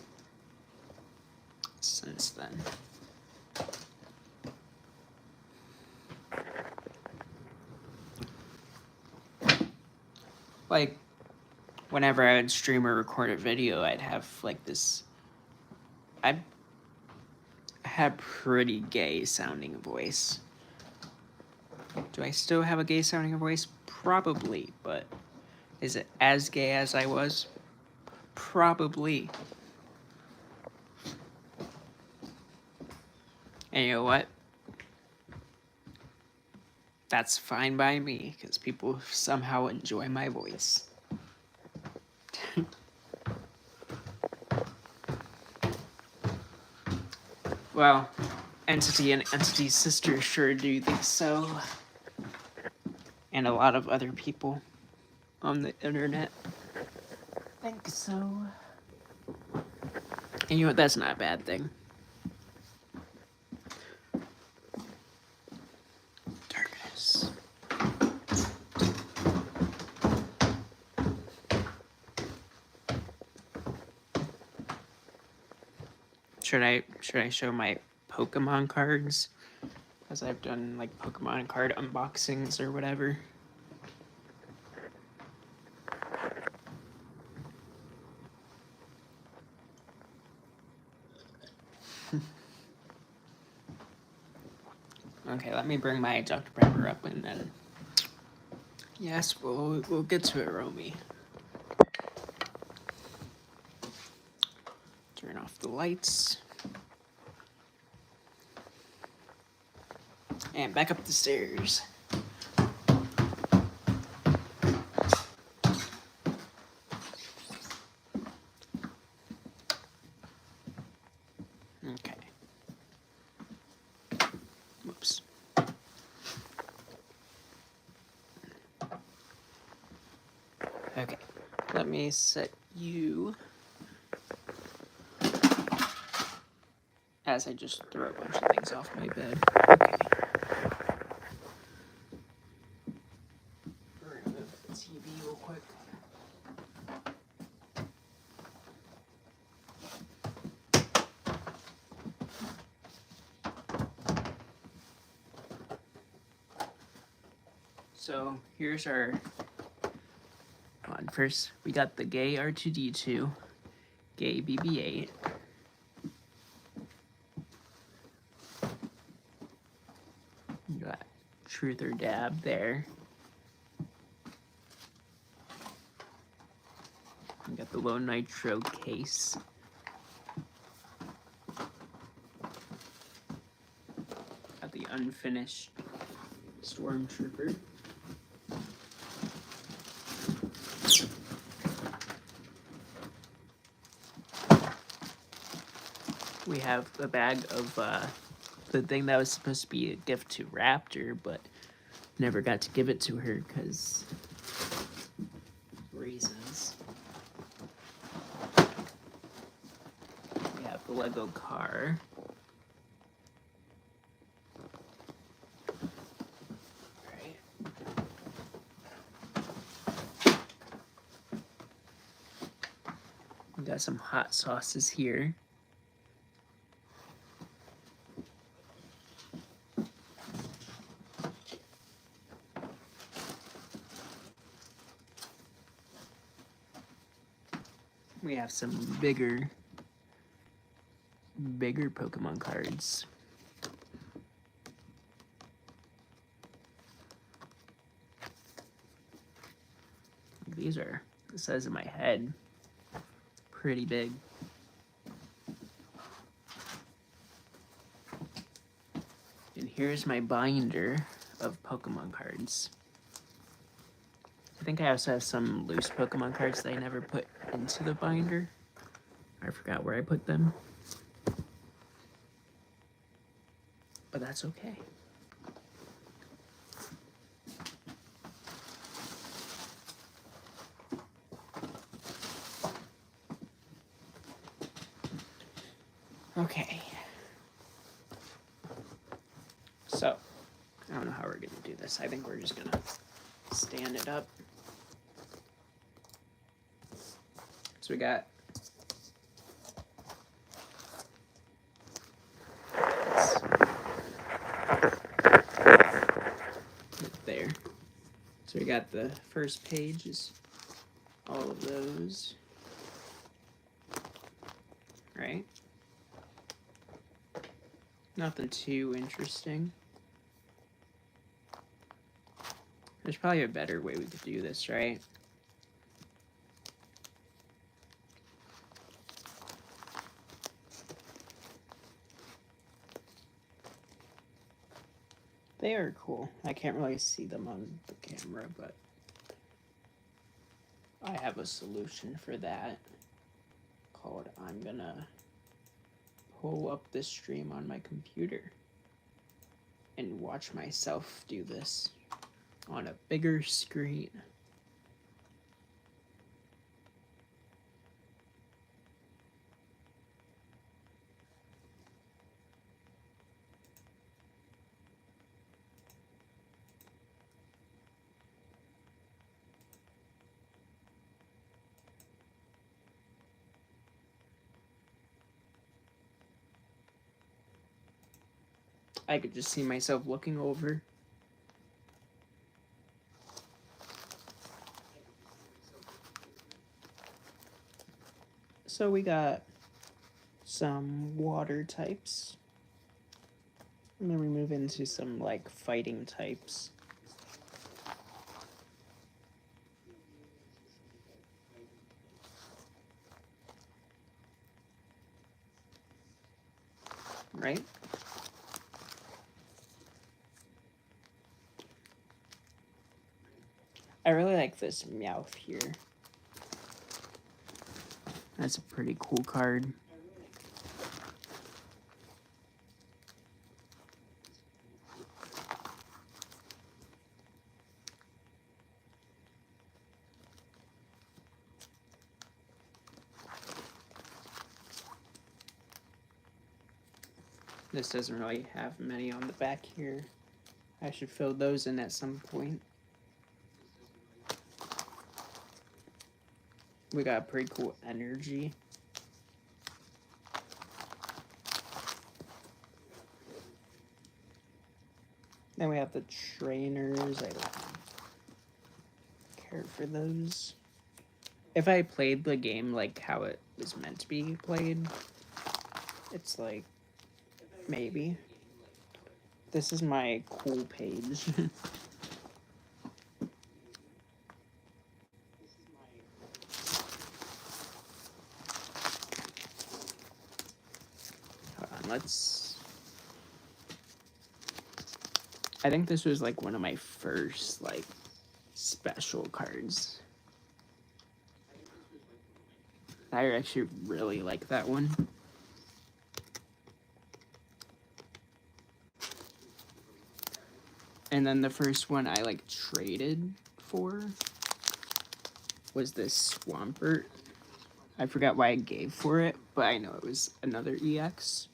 since then. Like, whenever I would stream or record a video, I'd have like this. I had pretty gay sounding voice. Do I still have a gay sounding voice? Probably, but is it as gay as I was? Probably. And you know what? That's fine by me, because people somehow enjoy my voice. Well, Entity and Entity's sister sure do think so. And a lot of other people on the internet think so. And you know what? That's not a bad thing. Darkness. Should I show my Pokemon cards? Because I've done like Pokemon card unboxings or whatever. Okay, let me bring my Dr. Pepper up and then yes, we'll get to it, Romy. Turn off the lights. And back up the stairs. Okay. Whoops. Okay. Let me set you as I just throw a bunch of things off my bed. Okay. We're gonna move the TV real quick. So here's our first we got the gay R2-D2, gay BB-8. You got Truth or Dab there. We got the low nitro case. Got the unfinished Stormtrooper. We have a bag of the thing that was supposed to be a gift to Raptor, but never got to give it to her because reasons. We have the Lego car. We got some hot sauces here. We have some bigger Pokemon cards. These are the size of my head. Pretty big. And here's my binder of Pokemon cards. I think I also have some loose Pokemon cards that I never put into the binder. I forgot where I put them. But that's okay. Okay. So, I don't know how we're gonna do this. I think we're just gonna stand it up. So we got there. So we got the first page is all of those, right? Nothing too interesting. There's probably a better way we could do this, right? They are cool. I can't really see them on the camera, but I have a solution for that called I'm gonna pull up this stream on my computer and watch myself do this on a bigger screen. I could just see myself looking over. So we got some water types. And then we move into some like fighting types. Right? I really like this Meowth here. That's a pretty cool card. This doesn't really have many on the back here. I should fill those in at some point. We got a pretty cool energy. Then we have the trainers. I don't care for those. if I played the game like how it was meant to be played, it's like maybe. This is my cool page. Hold on, let's. I think this was like one of my first like special cards. I actually really like that one. And then the first one I like traded for was this Swampert. I forgot why I gave for it, but I know it was another EX.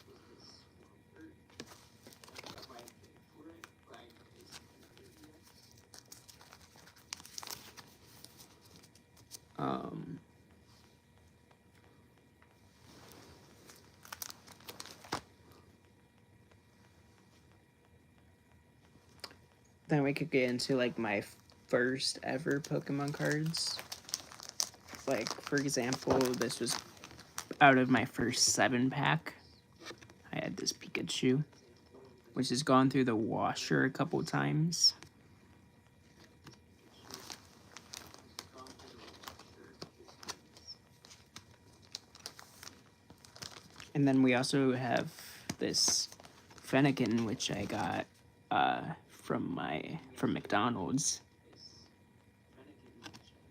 Then we could get into like my first ever Pokemon cards. Like, for example, this was out of my first 7-pack. I had this Pikachu, which has gone through the washer a couple times. And then we also have this Fennekin, which I got from McDonald's.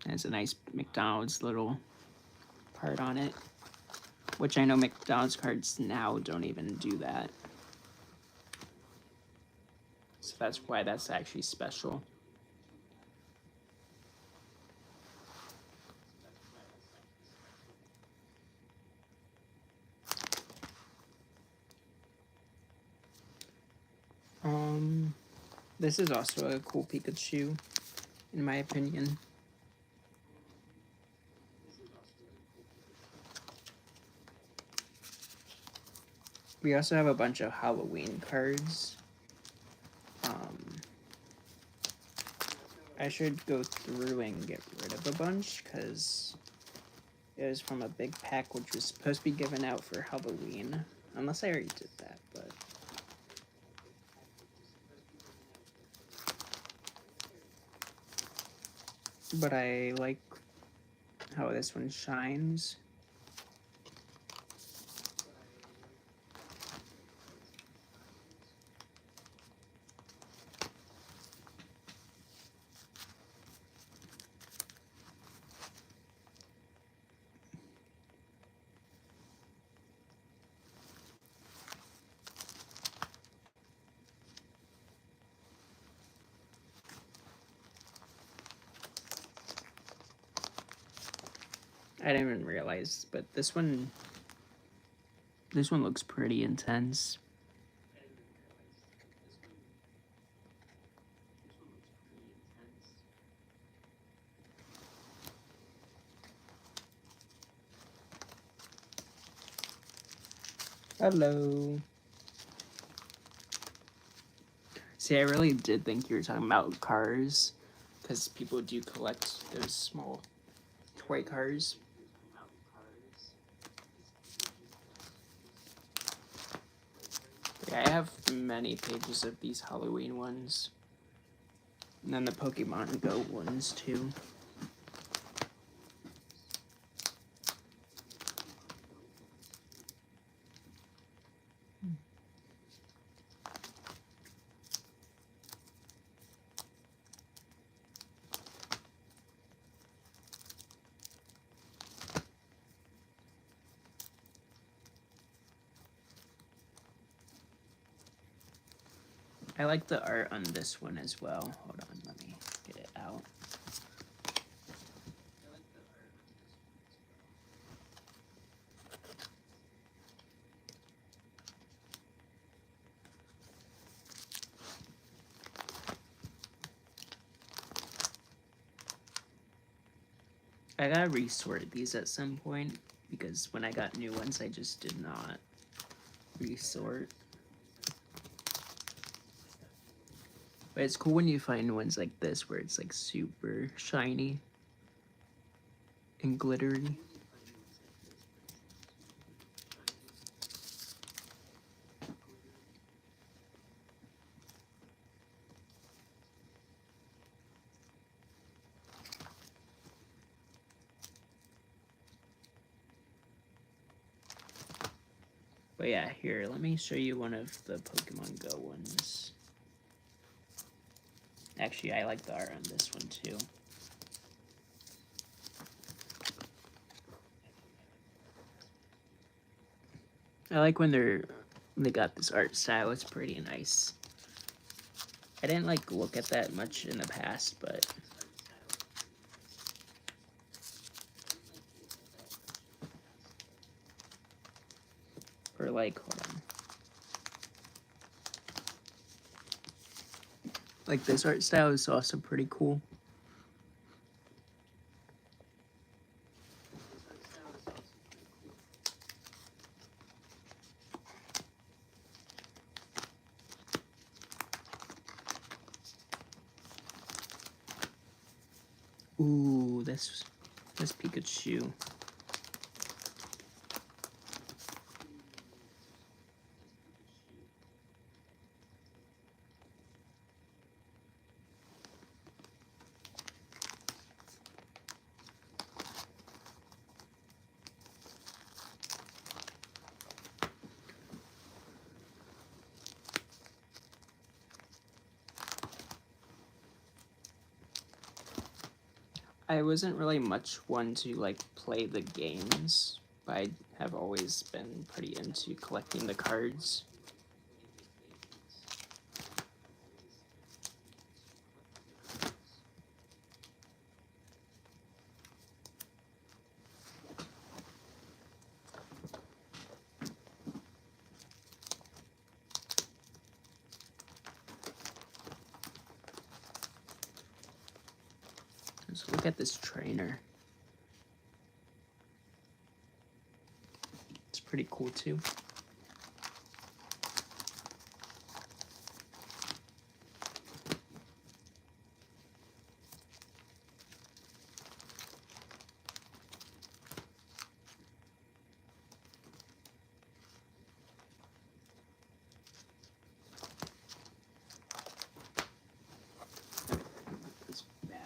It has a nice McDonald's little part on it, which I know McDonald's cards now don't even do that. So that's why that's actually special. This is also a cool Pikachu, in my opinion. We also have a bunch of Halloween cards. I should go through and get rid of a bunch, because it was from a big pack which was supposed to be given out for Halloween. Unless I already did that, but... But I like how this one shines. I didn't even realize, but this one looks pretty intense. Hello. See, I really did think you were talking about cars, because people do collect those small toy cars. Yeah, I have many pages of these Halloween ones. And then the Pokemon Go ones, too. I like the art on this one as well. Hold on, let me get it out. I gotta resort these at some point, because when I got new ones, I just did not resort. But it's cool when you find ones like this where it's like super shiny. and glittery. But yeah, here, let me show you one of the Pokemon Go ones. Actually, I like the art on this one too. I like when they got this art style. It's pretty nice. I didn't like look at that much in the past, but or like, hold on. Like this art style is also pretty cool. Ooh, this Pikachu. I wasn't really much one to like play the games, but I have always been pretty into collecting the cards. So look at this trainer. It's pretty cool too. It's bad.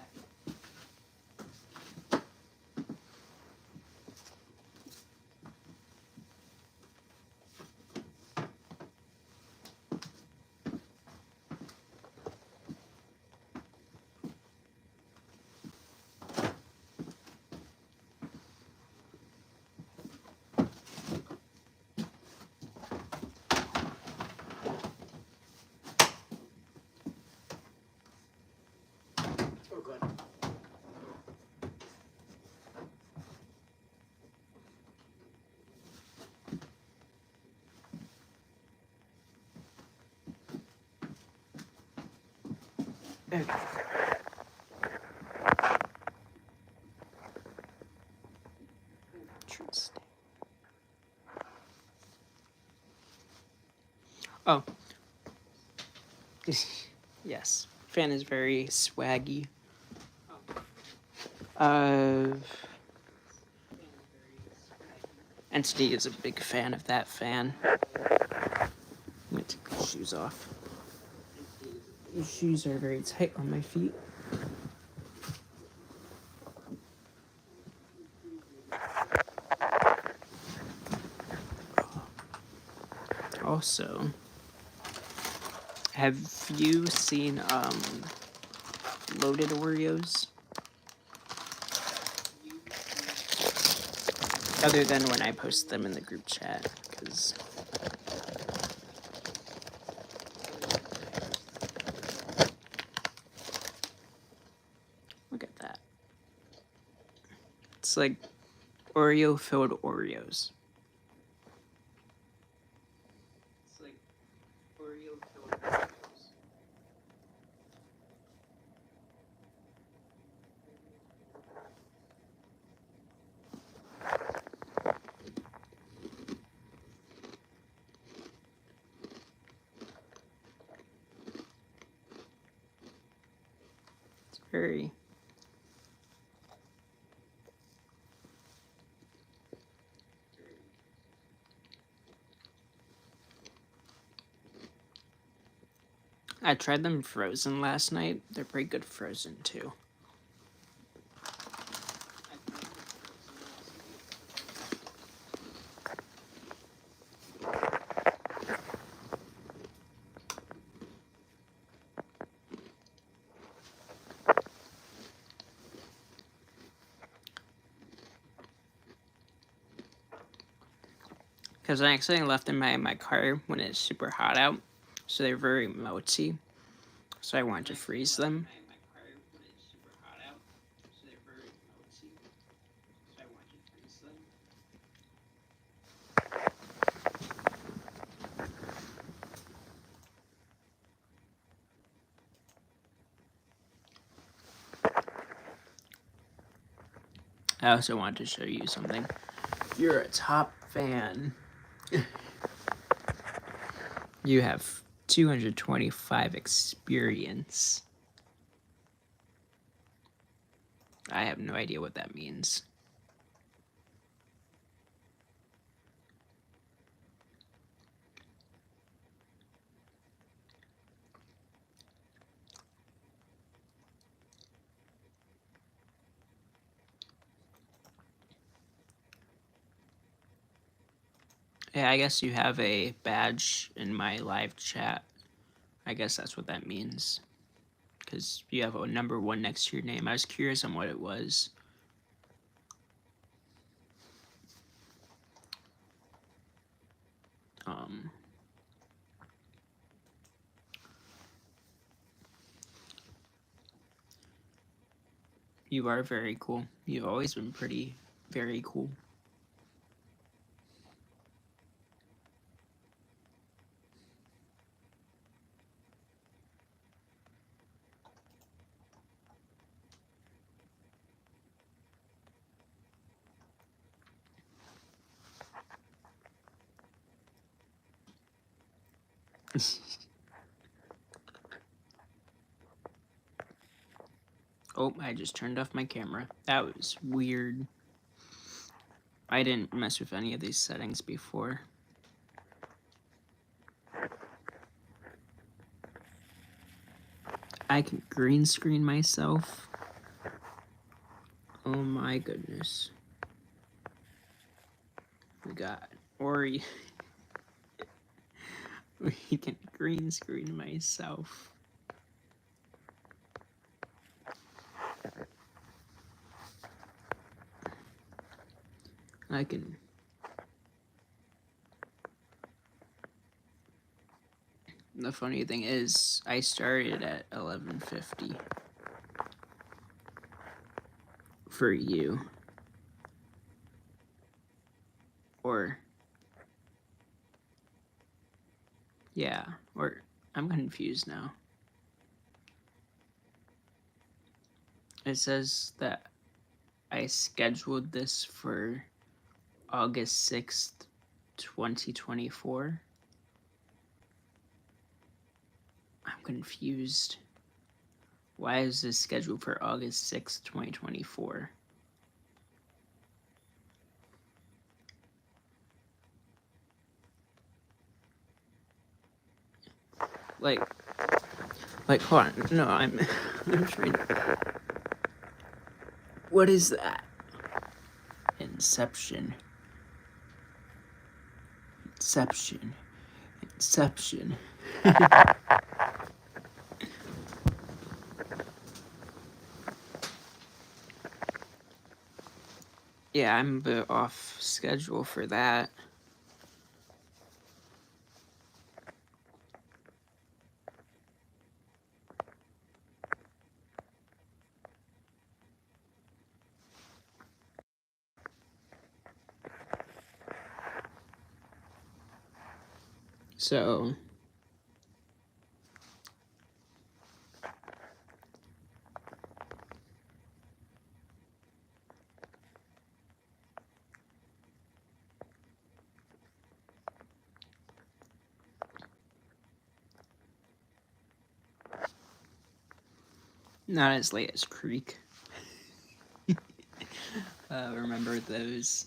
Oh, good. Okay. Interesting. Oh. Yes. Fan is very swaggy. Entity is a big fan of that fan. I'm gonna take the shoes off. These shoes are very tight on my feet. Also, have you seen loaded Oreos? Other than when I post them in the group chat, because look at that. It's like Oreo filled Oreos. It's like Oreo filled Oreos. It's very I tried them frozen last night. They're pretty good frozen too. Because I accidentally left them in my car when it's super hot out, so they're very melty. So I wanted to freeze them. I also wanted to show you something. If you're a top fan, you have 225 experience. I have no idea what that means. Yeah, I guess you have a badge in my live chat. I guess that's what that means. Because you have a number 1 next to your name. I was curious on what it was. You are very cool. You've always been very cool. Oh, I just turned off my camera. That was weird. I didn't mess with any of these settings before. I can green screen myself. Oh my goodness. We got Ori. We can green screen myself. I can. The funny thing is, I started at 11:50 for you. Or, yeah, or I'm confused now. It says that I scheduled this for August 6th, 2024. I'm confused. Why is this scheduled for August 6th, 2024? Like, hold on. No, I'm trying to... What is that? Inception. Inception. Inception. Yeah, I'm a bit off schedule for that. So, not as late as Creek. Remember those?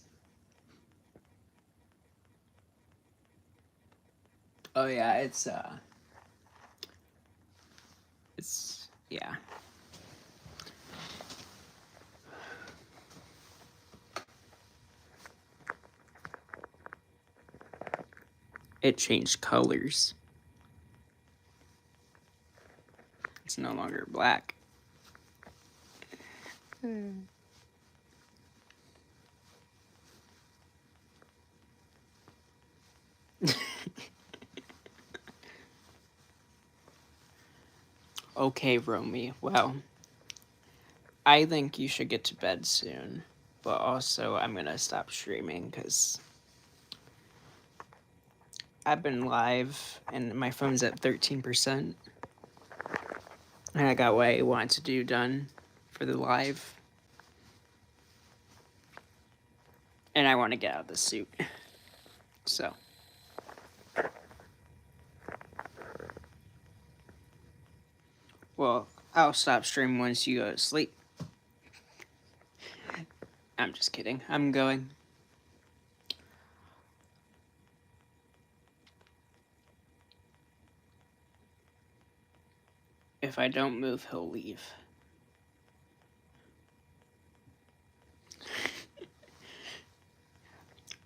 Oh yeah, it's Yeah. It changed colors. It's no longer black. Okay, Romy. Well, I think you should get to bed soon. But also, I'm gonna stop streaming because I've been live and my phone's at 13%. And I got what I wanted to do done for the live. And I want to get out of the suit. So. Well, I'll stop streaming once you go to sleep. I'm just kidding. I'm going. If I don't move, he'll leave.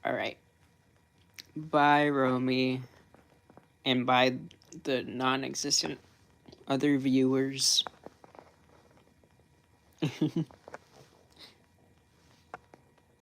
Alright. Bye, Romy. And bye, the non-existent other viewers.